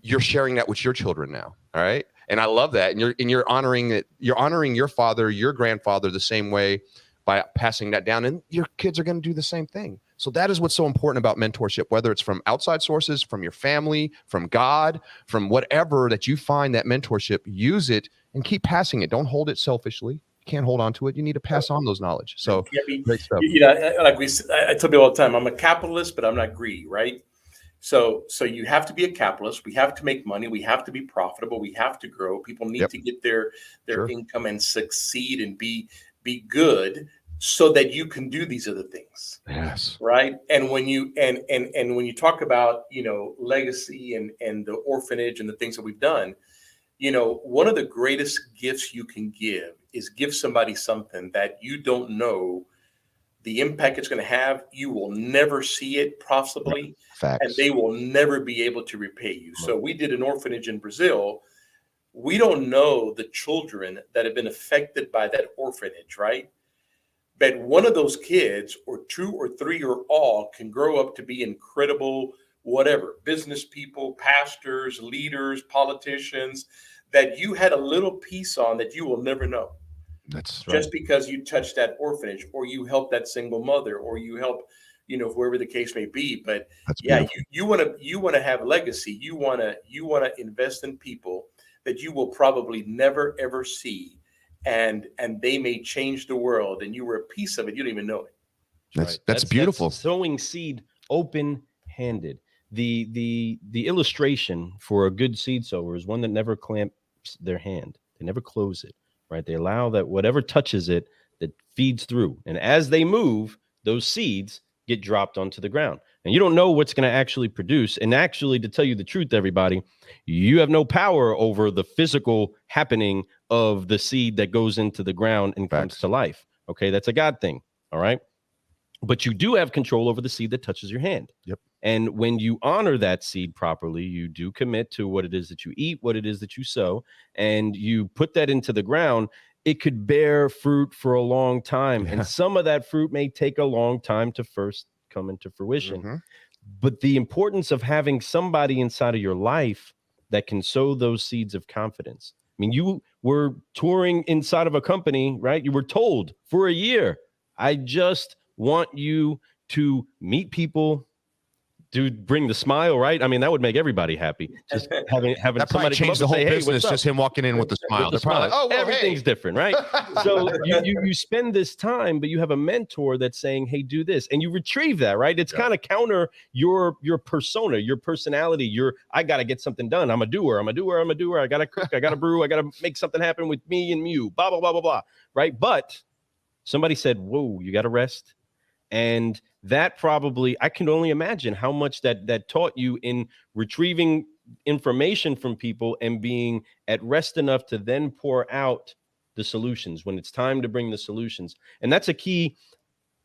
Speaker 2: you're sharing that with your children now. All right. And I love that. And you're honoring it. You're honoring your father, your grandfather the same way by passing that down. And your kids are going to do the same thing. So that is what's so important about mentorship, whether it's from outside sources, from your family, from God, from whatever that you find that mentorship, use it and keep passing it. Don't hold it selfishly. You can't hold on to it. You need to pass on those knowledge. So great stuff.
Speaker 1: I tell people all the time, I'm a capitalist, but I'm not greedy, right? So you have to be a capitalist. We have to make money. We have to be profitable. We have to grow. People need to get their income and succeed and be good so that you can do these other things.
Speaker 2: Yes.
Speaker 1: Right. And when you and when you talk about, legacy and the orphanage and the things that we've done, one of the greatest gifts you can give somebody something that you don't know the impact it's going to have. You will never see it possibly.
Speaker 2: Facts.
Speaker 1: And they will never be able to repay you. So we did an orphanage in Brazil. We don't know the children that have been affected by that orphanage, right? But one of those kids, or 2 or 3 or all, can grow up to be incredible, whatever, business people, pastors, leaders, politicians, that you had a little piece on that you will never know.
Speaker 2: That's
Speaker 1: right. Just because you touched that orphanage, or you helped that single mother, or you help, whoever the case may be. But you want to have legacy. You want to invest in people that you will probably never ever see. And they may change the world, and you were a piece of it. You don't even know it.
Speaker 2: That's beautiful.
Speaker 3: That's sowing seed open-handed. The illustration for a good seed sower is one that never clamps their hand. They never close it. Right? They allow that whatever touches it, that feeds through. And as they move, those seeds get dropped onto the ground. And you don't know what's going to actually produce. And actually, to tell you the truth, everybody, you have no power over the physical happening of the seed that goes into the ground and comes to life. Okay, that's a God thing. All right. But you do have control over the seed that touches your hand.
Speaker 2: Yep.
Speaker 3: And when you honor that seed properly, you do commit to what it is that you eat, what it is that you sow, and you put that into the ground. It could bear fruit for a long time. And some of that fruit may take a long time to first come into fruition. Mm-hmm. But the importance of having somebody inside of your life that can sow those seeds of confidence. I mean, you were touring inside of a company, right? You were told for a year, I just want you to meet people, to bring the smile, right? I mean, that would make everybody happy. Just having
Speaker 2: that
Speaker 3: somebody
Speaker 2: change the whole
Speaker 3: say,
Speaker 2: business. Just him walking in with the smile. They're probably like, oh, well,
Speaker 3: everything's different, right? So you spend this time, but you have a mentor that's saying, hey, do this, and you retrieve that, right? It's kind of counter your persona, your personality. I got to get something done. I'm a doer. I got to cook. I got to brew. I got to make something happen with me and you. Blah blah blah blah blah. Right? But somebody said, whoa, you got to rest. And that probably, I can only imagine how much that taught you in retrieving information from people and being at rest enough to then pour out the solutions when it's time to bring the solutions. And that's a key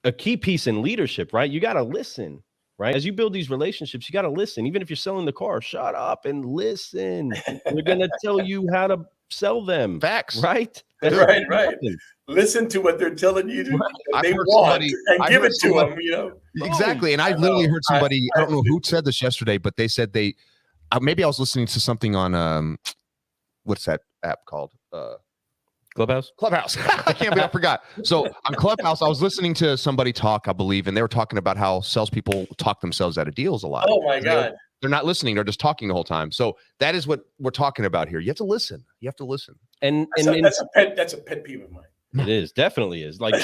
Speaker 3: piece in leadership, right? You got to listen, right? As you build these relationships, you got to listen. Even if you're selling the car, shut up and listen. They're going to tell you how to sell them.
Speaker 2: Facts.
Speaker 3: Right?
Speaker 1: Right. Listen to what they're telling you to they want and give it to them, you know.
Speaker 2: Exactly. And I literally heard somebody, I don't know who said this yesterday, but they said maybe I was listening to something on what's that app called?
Speaker 3: Clubhouse.
Speaker 2: I can't believe I forgot. So on Clubhouse, I was listening to somebody talk, I believe, and they were talking about how salespeople talk themselves out of deals a lot.
Speaker 1: Oh my God.
Speaker 2: They're not listening. They're just talking the whole time. So that is what we're talking about here. You have to listen.
Speaker 3: And
Speaker 1: that's a pet peeve of mine.
Speaker 3: It is, definitely is. Like,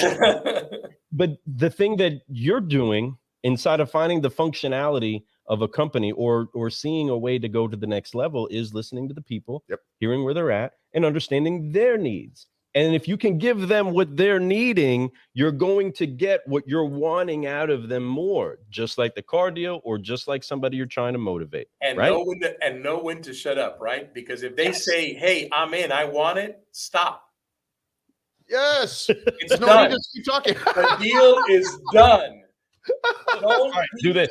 Speaker 3: but the thing that you're doing inside of finding the functionality of a company or seeing a way to go to the next level is listening to the people, hearing where they're at, and understanding their needs. And if you can give them what they're needing, you're going to get what you're wanting out of them more, just like the car deal or just like somebody you're trying to motivate.
Speaker 1: And
Speaker 3: right?
Speaker 1: know when to shut up, right? Because if they say, hey, I'm in, I want it, stop.
Speaker 2: Yes.
Speaker 1: It's done.
Speaker 2: Just keep talking.
Speaker 1: The deal is done. Don't
Speaker 3: do this.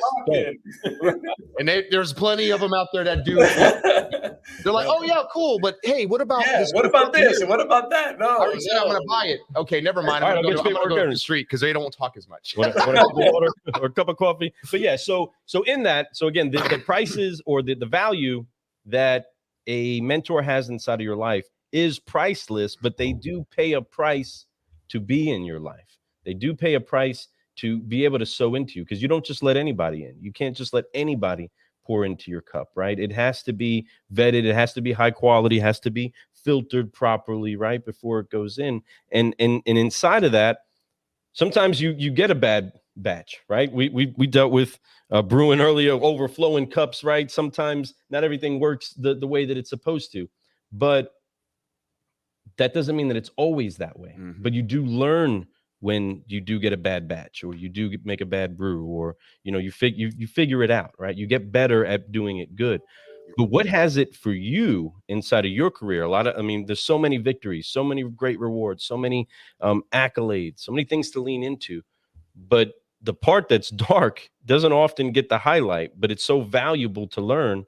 Speaker 2: And there's plenty of them out there that do. They're like, oh yeah, cool, but hey, what about this?
Speaker 1: What about this? And what about that? No,
Speaker 2: I said I'm going to buy it. Okay, never mind. I'm going to go to the street because they don't talk as much.
Speaker 3: Want a cup of water or a cup of coffee? But yeah, so in that, so again, the prices or the value that a mentor has inside of your life is priceless, but they do pay a price to be in your life. They do pay a price to be able to sow into you, because you don't just let anybody in. You can't just let anybody pour into your cup, right? It has to be vetted. It has to be high quality. It has to be filtered properly, right, before it goes in. And inside of that, sometimes you get a bad batch, right? We dealt with brewing earlier, overflowing cups, right? Sometimes not everything works the way that it's supposed to, but that doesn't mean that it's always that way. Mm-hmm. But you do learn when you do get a bad batch, or you do make a bad brew, or you figure it out, right? You get better at doing it good. But what has it for you inside of your career? There's so many victories, so many great rewards, so many accolades, so many things to lean into. But the part that's dark doesn't often get the highlight, but it's so valuable to learn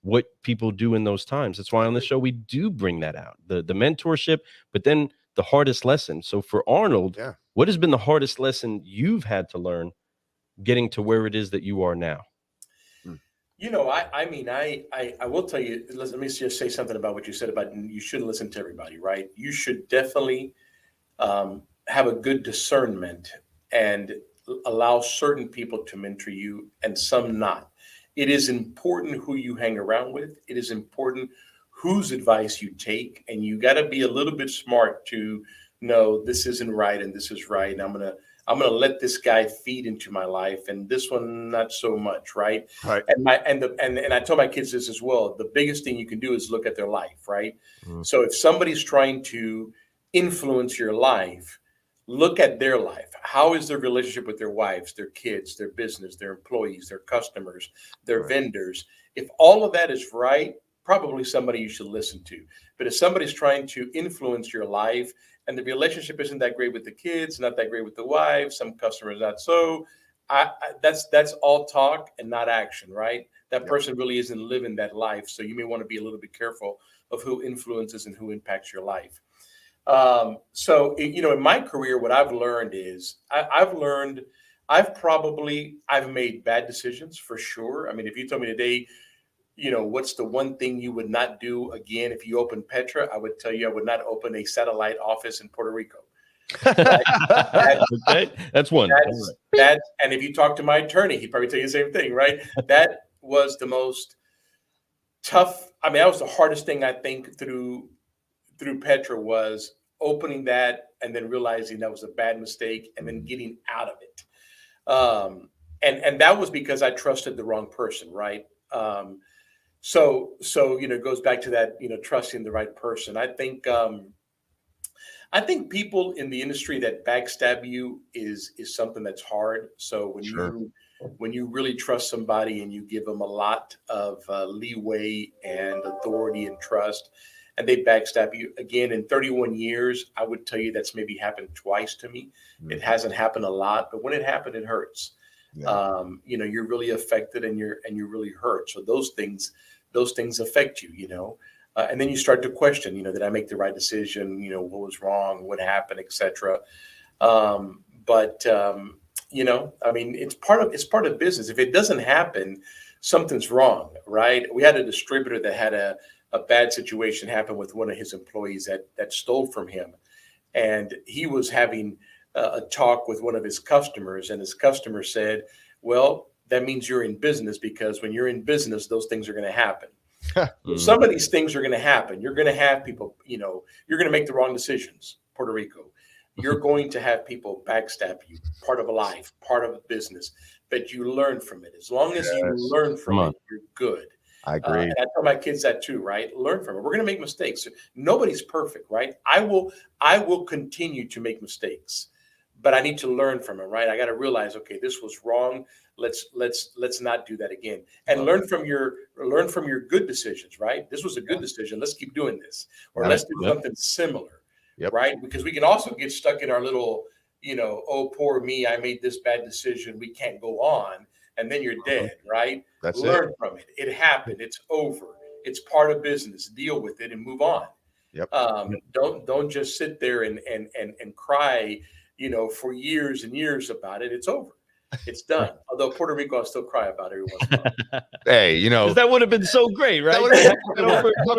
Speaker 3: what people do in those times. That's why on the show we do bring that out, the mentorship, but then the hardest lesson. So for Arnold, what has been the hardest lesson you've had to learn getting to where it is that you are now?
Speaker 1: I will tell you, let me just say something about what you said about you shouldn't listen to everybody, right? You should definitely have a good discernment and allow certain people to mentor you and some not. It is important who you hang around with. It is important whose advice you take, and you got to be a little bit smart to know this isn't right and this is right. And I'm gonna let this guy feed into my life, and this one not so much, right? Right. And I tell my kids this as well. The biggest thing you can do is look at their life, right? So if somebody's trying to influence your life, look at their life. How is their relationship with their wives, their kids, their business, their employees, their customers, their vendors? If all of that is right, probably somebody you should listen to. But if somebody's trying to influence your life and the relationship isn't that great with the kids, not that great with the wives, some customers not so, that's all talk and not action, right? That person really isn't living that life. So you may want to be a little bit careful of who influences and who impacts your life. In my career, what I've learned is I've made bad decisions for sure. I mean, if you told me today, what's the one thing you would not do again if you opened Petra, I would tell you I would not open a satellite office in Puerto Rico.
Speaker 3: That's one.
Speaker 1: And if you talk to my attorney, he'd probably tell you the same thing, right? That was the most tough. I mean, that was the hardest thing I think through Petra, was opening that and then realizing that was a bad mistake and then getting out of it. And that was because I trusted the wrong person, right? So it goes back to that, trusting the right person. I think I think people in the industry that backstab you is something that's hard. So when you really trust somebody and you give them a lot of leeway and authority and trust, and they backstab you again in 31 years, I would tell you that's maybe happened twice to me. It hasn't happened a lot, but when it happened, it hurts.
Speaker 2: Yeah.
Speaker 1: You're really affected and you're really hurt. So those things affect you, and then you start to question, did I make the right decision? What was wrong? What happened, etc. It's part of business. If it doesn't happen, something's wrong, right? We had a distributor that had a bad situation happen with one of his employees that stole from him. And he was having a talk with one of his customers, and his customer said, well, that means you're in business, because when you're in business, those things are going to happen. Some of these things are going to happen. You're going to have people, you're going to make the wrong decisions, Puerto Rico. You're going to have people backstab you, part of a life, part of a business, but you learn from it. As long as you learn from it, you're good.
Speaker 2: I agree.
Speaker 1: And I tell my kids that too, right? Learn from it. We're going to make mistakes. Nobody's perfect, right? I will continue to make mistakes, but I need to learn from it, right? I got to realize, okay, this was wrong. Let's not do that again, and learn from your good decisions, right? This was a good decision. Let's keep doing this, or let's do something similar, right? Because we can also get stuck in our little, oh, poor me, I made this bad decision, we can't go on, and then you're dead, right? Learn from it. It happened. It's over. It's part of business. Deal with it and move on. Don't just sit there and cry, for years and years about it. It's over. It's done. Although Puerto Rico, I still cry about it every once in a while.
Speaker 2: Hey,
Speaker 3: that would have been so great, right?
Speaker 2: How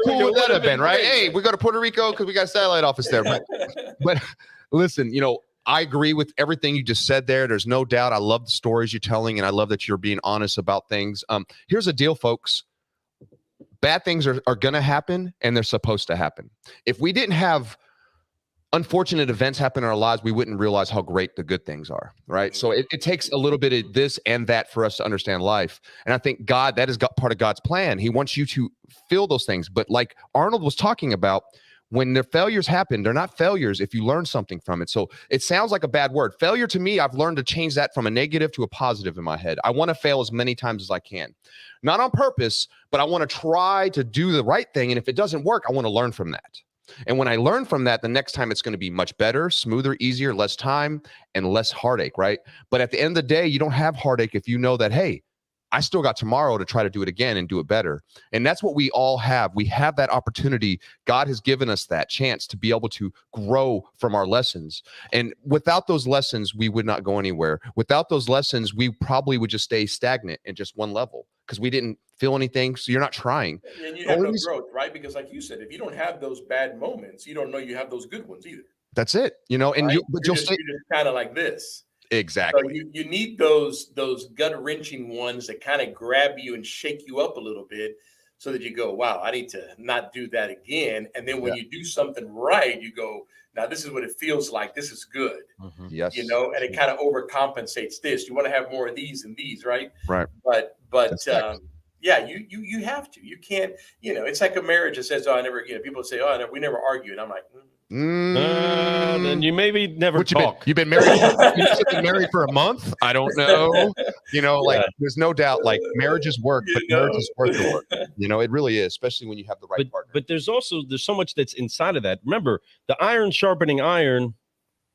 Speaker 2: cool would that have been, right? Hey, we go to Puerto Rico because we got a satellite office there. But listen, I agree with everything you just said there. There's no doubt. I love the stories you're telling, and I love that you're being honest about things. Here's the deal, folks. Bad things are going to happen, and they're supposed to happen. If we didn't have unfortunate events happen in our lives, we wouldn't realize how great the good things are, right? So it takes a little bit of this and that for us to understand life. And I think that is part of God's plan. He wants you to feel those things. But like Arnold was talking about, when the failures happen, they're not failures if you learn something from it. So it sounds like a bad word. Failure to me, I've learned to change that from a negative to a positive in my head. I want to fail as many times as I can. Not on purpose, but I want to try to do the right thing. And if it doesn't work, I want to learn from that. And when I learn from that, the next time it's going to be much better, smoother, easier, less time, and less heartache, right? But at the end of the day, you don't have heartache if you know that, hey, I still got tomorrow to try to do it again and do it better. And that's what we all have. We have that opportunity. God has given us that chance to be able to grow from our lessons. And without those lessons, we would not go anywhere. Without those lessons, we probably would just stay stagnant at just one level because we didn't feel anything. So you're not trying.
Speaker 1: And you have no growth, right? Because like you said, if you don't have those bad moments, you don't know you have those good ones either.
Speaker 2: That's it. And
Speaker 1: right?
Speaker 2: you're
Speaker 1: just kind of like this.
Speaker 2: Exactly.
Speaker 1: So you need those gut-wrenching ones that kind of grab you and shake you up a little bit so that you go, wow, I need to not do that again. And then when you do something right, you go, now this is what it feels like. This is good.
Speaker 2: Mm-hmm. Yes.
Speaker 1: And it kind of overcompensates this. You want to have more of these and these, right?
Speaker 2: Right.
Speaker 1: But you have to. You can't, it's like a marriage that says, oh, I never, people say, oh, we never argue. And I'm like,
Speaker 3: then you maybe never talk.
Speaker 2: You've been married. You've been married for a month. I don't know. There's no doubt. Like marriages work, but marriage is worth the work. It really is, especially when you have the right partner.
Speaker 3: But there's so much that's inside of that. Remember, the iron sharpening iron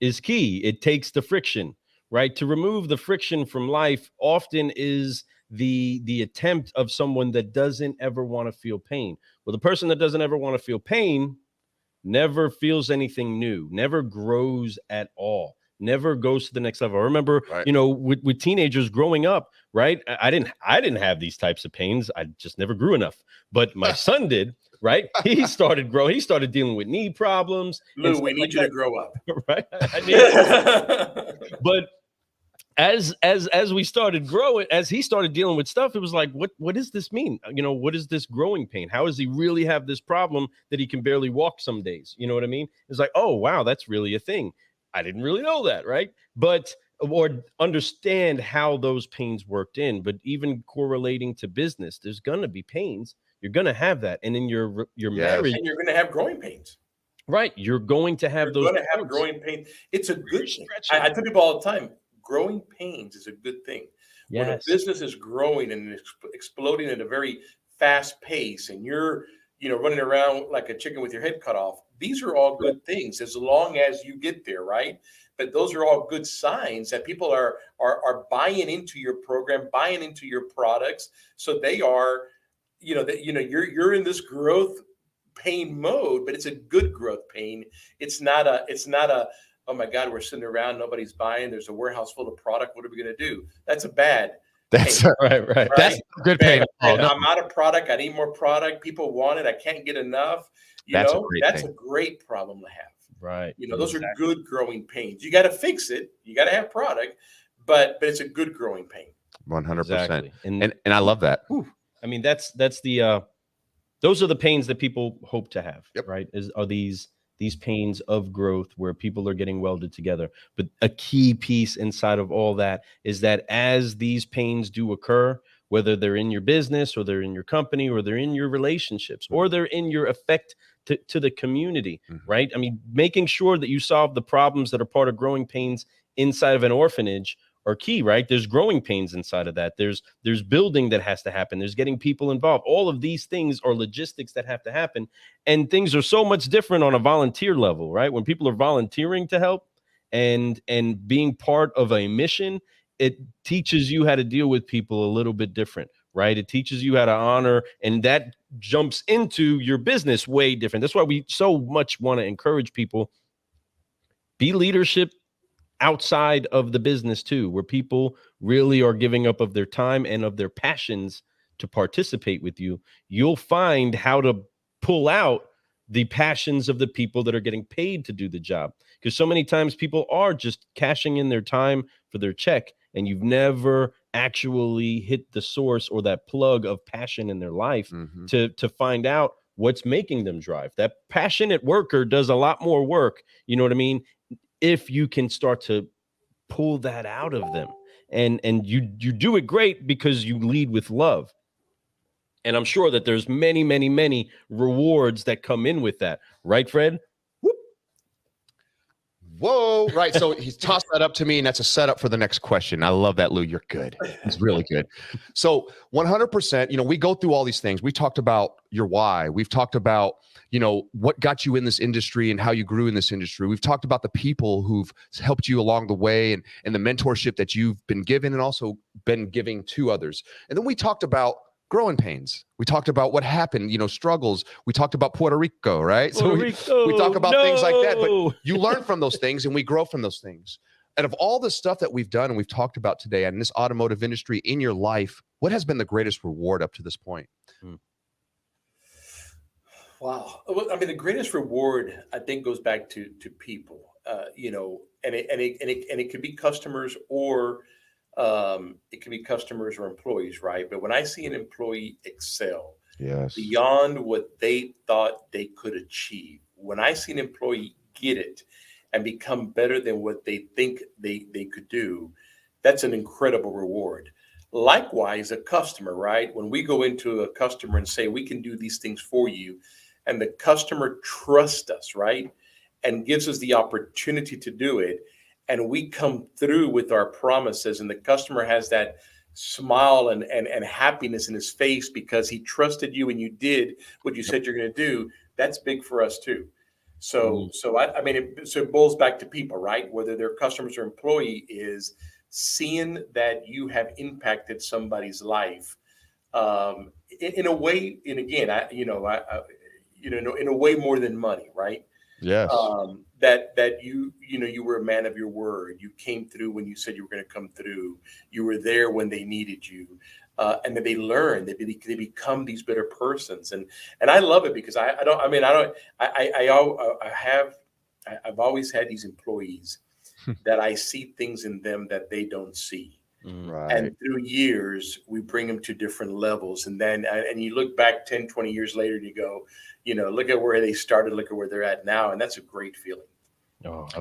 Speaker 3: is key. It takes the friction, right? To remove the friction from life often is the attempt of someone that doesn't ever want to feel pain. Well, the person that doesn't ever want to feel pain never feels anything new, never grows at all, never goes to the next level. I remember, with teenagers growing up, right? I didn't have these types of pains. I just never grew enough. But my son did, right? He started growing. He started dealing with knee problems.
Speaker 1: Lou, we need you to grow up.
Speaker 3: Right? But as we started growing, as he started dealing with stuff, it was like, what does this mean? What is this growing pain? How does he really have this problem that he can barely walk some days? You know what I mean? It's like, oh, wow, that's really a thing. I didn't really know that, right? Or understand how those pains worked in. But even correlating to business, there's going to be pains. You're going to have that. And in your marriage.
Speaker 1: And you're going to have growing pains.
Speaker 3: Right. You're going to have
Speaker 1: You're
Speaker 3: those
Speaker 1: going to have
Speaker 3: points
Speaker 1: growing pains. It's a
Speaker 3: where
Speaker 1: good
Speaker 3: you're
Speaker 1: thing.
Speaker 3: stretching.
Speaker 1: I tell people all the time, growing pains is a good thing. When a
Speaker 3: Yes.
Speaker 1: business is growing and exploding at a very fast pace, and you're running around like a chicken with your head cut off, these are all good things as long as you get there, right? But those are all good signs that people are buying into your program, buying into your products. So they are, you're in this growth pain mode, but it's a good growth pain. It's not a oh my God, we're sitting around, nobody's buying, there's a warehouse full of product, what are we going to do? That's a bad
Speaker 2: That's
Speaker 1: pain,
Speaker 3: Right.
Speaker 2: that's good pain. Oh, no.
Speaker 1: I'm out of product, I need more product, people want it, I can't get enough.
Speaker 2: That's a great
Speaker 1: That's
Speaker 2: thing.
Speaker 1: a great problem to have.
Speaker 3: Right.
Speaker 1: Those are good growing pains. You got to fix it, you got to have product, but it's a good growing pain.
Speaker 2: 100%.
Speaker 3: Exactly.
Speaker 2: And I love that.
Speaker 3: I mean, that's the those are the pains that people hope to have.
Speaker 2: Yep.
Speaker 3: Right. Are these pains of growth where people are getting welded together. But a key piece inside of all that is that as these pains do occur, whether they're in your business or they're in your company or they're in your relationships or they're in your effect to the community, right? I mean, making sure that you solve the problems that are part of growing pains inside of an orphanage are key, right? There's growing pains inside of that. There's building that has to happen. There's getting people involved. All of these things are logistics that have to happen. And things are so much different on a volunteer level, right? When people are volunteering to help and being part of a mission, it teaches you how to deal with people a little bit different, right? It teaches you how to honor, and that jumps into your business way different. That's why we so much want to encourage people, be leadership outside of the business too, where people really are giving up of their time and of their passions to participate with you. You'll find how to pull out the passions of the people that are getting paid to do the job. Because so many times people are just cashing in their time for their check, and you've never actually hit the source or that plug of passion in their life to find out what's making them drive. That passionate worker does a lot more work, you know what I mean? If you can start to pull that out of them, and you do it great because you lead with love. And I'm sure that there's many, many, many rewards that come in with that. Right, Fred?
Speaker 2: Whoa. Right. So he's tossed that up to me, and that's a setup for the next question. I love that, Lou. You're good. It's really good. So 100%, we go through all these things. We talked about your why. We've talked about, what got you in this industry and how you grew in this industry. We've talked about the people who've helped you along the way and the mentorship that you've been given and also been giving to others. And then we talked about growing pains. We talked about what happened, struggles. We talked about Puerto Rico, right? We talk about things like that, but you learn from those things and we grow from those things. And of all the stuff that we've done and we've talked about today in this automotive industry in your life, what has been the greatest reward up to this point?
Speaker 1: Wow. Well, I mean, the greatest reward, I think, goes back to people, and it could be customers or it can be customers or employees, right? But when I see an employee excel beyond what they thought they could achieve, when I see an employee get it and become better than what they think they could do, that's an incredible reward. Likewise, a customer, right? When we go into a customer and say, we can do these things for you, and the customer trusts us, right? And gives us the opportunity to do it. And we come through with our promises, and the customer has that smile and happiness in his face because he trusted you and you did what you said you're going to do. That's big for us too. So it boils back to people, right? Whether they're customers or employee, is seeing that you have impacted somebody's life in a way. And again, in a way more than money, right?
Speaker 2: Yes.
Speaker 1: That you were a man of your word. You came through when you said you were going to come through. You were there when they needed you, and then they learn. They become these better persons, and I love it because I've always had these employees that I see things in them that they don't see.
Speaker 2: Right.
Speaker 1: And through years, we bring them to different levels. And then, and you look back 10, 20 years later and you go, look at where they started, look at where they're at now. And that's a great feeling.
Speaker 3: Oh, I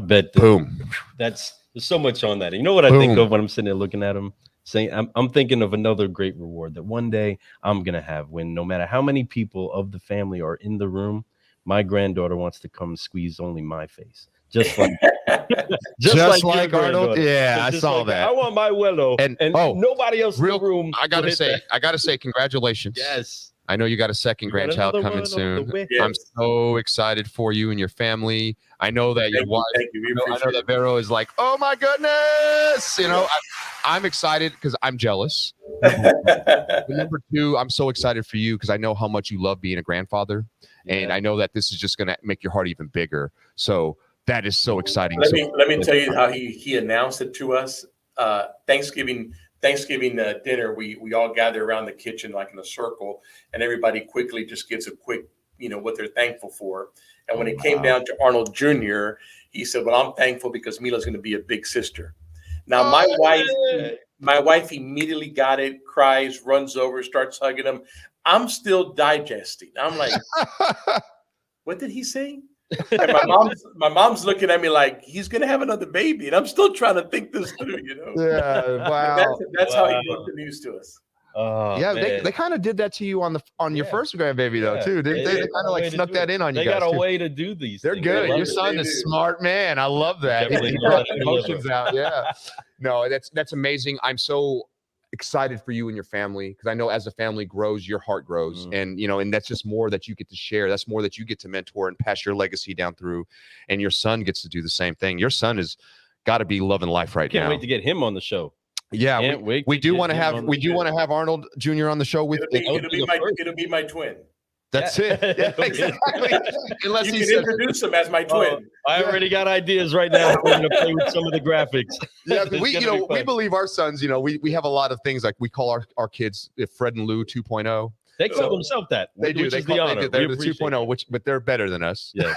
Speaker 3: bet.
Speaker 2: Boom.
Speaker 3: There's so much on that. You know what I think of when I'm sitting there looking at them, saying, I'm thinking of another great reward that one day I'm going to have, when no matter how many people of the family are in the room, My granddaughter wants to come squeeze only my face. Just like
Speaker 2: just
Speaker 3: your
Speaker 2: like Arnold.
Speaker 3: granddaughter.
Speaker 2: Yeah, I
Speaker 3: Just
Speaker 2: saw
Speaker 3: like
Speaker 2: that.
Speaker 3: I want my Willow, and nobody else in the room.
Speaker 2: I gotta say, congratulations.
Speaker 3: Yes.
Speaker 2: I know you got a second grandchild coming soon.
Speaker 3: Yes.
Speaker 2: I'm so excited for you and your family. I know that your wife. I know that Vero is like, oh my goodness. You know, I'm excited because I'm jealous. Number two, I'm so excited for you because I know how much you love being a grandfather, and I know that this is just gonna make your heart even bigger. So that is so exciting.
Speaker 1: Let me tell you how he announced it to us. Thanksgiving dinner, we all gather around the kitchen like in a circle, and everybody quickly just gives a quick, what they're thankful for. And when it came down to Arnold Jr., he said, "Well, I'm thankful because Mila's going to be a big sister." Now, my wife immediately got it, cries, runs over, starts hugging him. I'm still digesting. I'm like, what did he say? And my mom's looking at me like he's gonna have another baby, and I'm still trying to think this through.
Speaker 2: Yeah, wow.
Speaker 1: That's how he broke the news to us.
Speaker 2: Yeah, they kind of did that to you on your first grandbaby though too. They kind of like snuck that in on you.
Speaker 3: They got a way to do these.
Speaker 2: They're good. Your son is a smart man. I love that. He brought the emotions out. Yeah. No, that's amazing. I'm so excited for you and your family because I know as a family grows, your heart grows, and and that's just more that you get to share. That's more that you get to mentor and pass your legacy down through, and your son gets to do the same thing. Your son has got to be loving life right now.
Speaker 3: Can't wait to get him on the show.
Speaker 2: Yeah, we do want to have Arnold Jr. on the show with.
Speaker 1: It'll be my twin.
Speaker 2: That's it. Yeah, exactly.
Speaker 1: Unless you can introduce him as my twin.
Speaker 3: I already got ideas right now. We're going to play with some of the graphics.
Speaker 2: Yeah, we believe our sons. We have a lot of things like we call our kids Fred and Lou 2.0.
Speaker 3: They call themselves that.
Speaker 2: They do. They're the 2.0, but they're better than us.
Speaker 3: Yeah.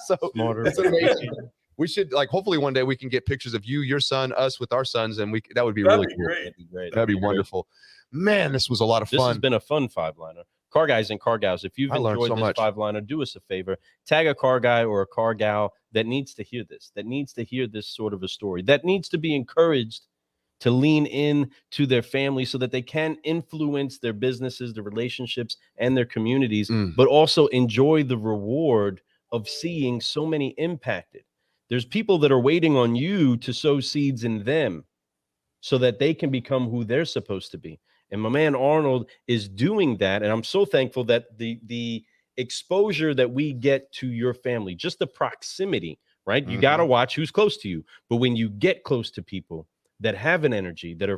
Speaker 2: So smarter. It's amazing. We should hopefully one day we can get pictures of you, your son, us with our sons, and that would be really cool.
Speaker 3: That'd be great.
Speaker 2: That'd be wonderful. Man, this was a lot of fun.
Speaker 3: This has been a fun five-liner. Car guys and car gals, if you've enjoyed this five-liner, do us a favor. Tag a car guy or a car gal that needs to hear this, sort of a story, that needs to be encouraged to lean in to their family so that they can influence their businesses, their relationships, and their communities, but also enjoy the reward of seeing so many impacted. There's people that are waiting on you to sow seeds in them so that they can become who they're supposed to be. And my man Arnold is doing that. And I'm so thankful that the exposure that we get to your family, just the proximity, right? You got to watch who's close to you. But when you get close to people that have an energy, that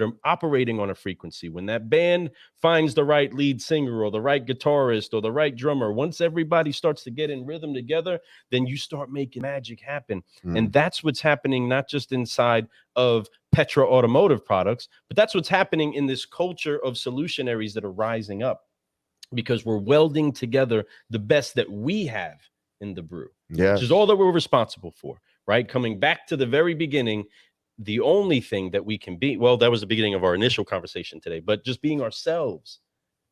Speaker 3: are operating on a frequency, when that band finds the right lead singer or the right guitarist or the right drummer, once everybody starts to get in rhythm together, then you start making magic happen. And that's what's happening, not just inside of Petra Automotive products, but that's what's happening in this culture of solutionaries that are rising up because we're welding together the best that we have in the brew, which is all that we're responsible for, right? Coming back to the very beginning, the only thing that we can be, well, that was the beginning of our initial conversation today, but just being ourselves,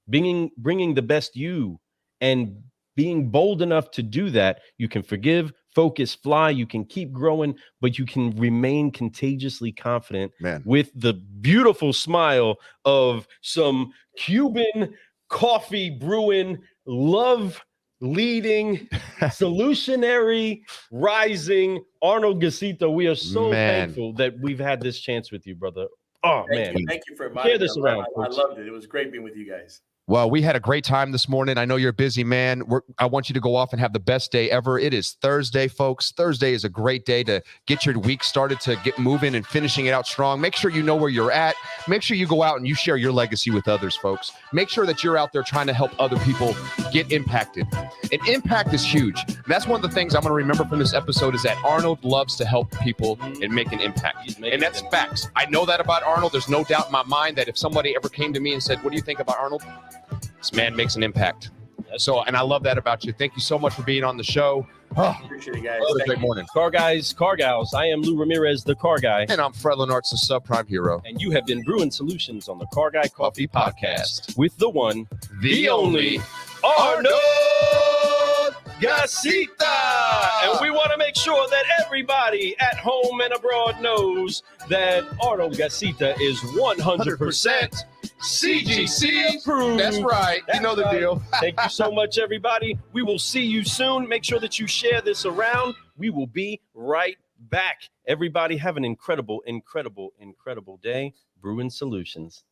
Speaker 3: bringing the best you, and being bold enough to do that, you can forgive, focus, fly, you can keep growing, but you can remain contagiously confident with the beautiful smile of some Cuban coffee brewing, love leading, solutionary, rising Arnold Gacita. We are so thankful that we've had this chance with you, brother. Oh,
Speaker 1: thank you for inviting me. I loved it. It was great being with you guys.
Speaker 2: Well, we had a great time this morning. I know you're a busy man. I want you to go off and have the best day ever. It is Thursday, folks. Thursday is a great day to get your week started, to get moving and finishing it out strong. Make sure you know where you're at. Make sure you go out and you share your legacy with others, folks. Make sure that you're out there trying to help other people get impacted. And impact is huge. That's one of the things I'm going to remember from this episode is that Arnold loves to help people and make an impact. And that's facts. I know that about Arnold. There's no doubt in my mind that if somebody ever came to me and said, "What do you think about Arnold?" This man makes an impact. So, and I love that about you. Thank you so much for being on the show.
Speaker 1: Appreciate it, guys.
Speaker 2: What a great morning.
Speaker 3: Car guys, car gals. I am Lou Ramirez, the car guy.
Speaker 2: And I'm Fred Lenartz, the subprime hero.
Speaker 3: And you have been brewing solutions on the Car Guy Coffee Podcast with the one, the only Arnold Gacita. And we want to make sure that everybody at home and abroad knows that Arnold Gacita is 100%
Speaker 2: CGC
Speaker 3: approved.
Speaker 2: That's right. You know the
Speaker 3: right.
Speaker 2: deal.
Speaker 3: Thank you so much, everybody. We will see you soon. Make sure that you share this around. We will be right back. Everybody have an incredible, incredible, incredible day. Brewing Solutions.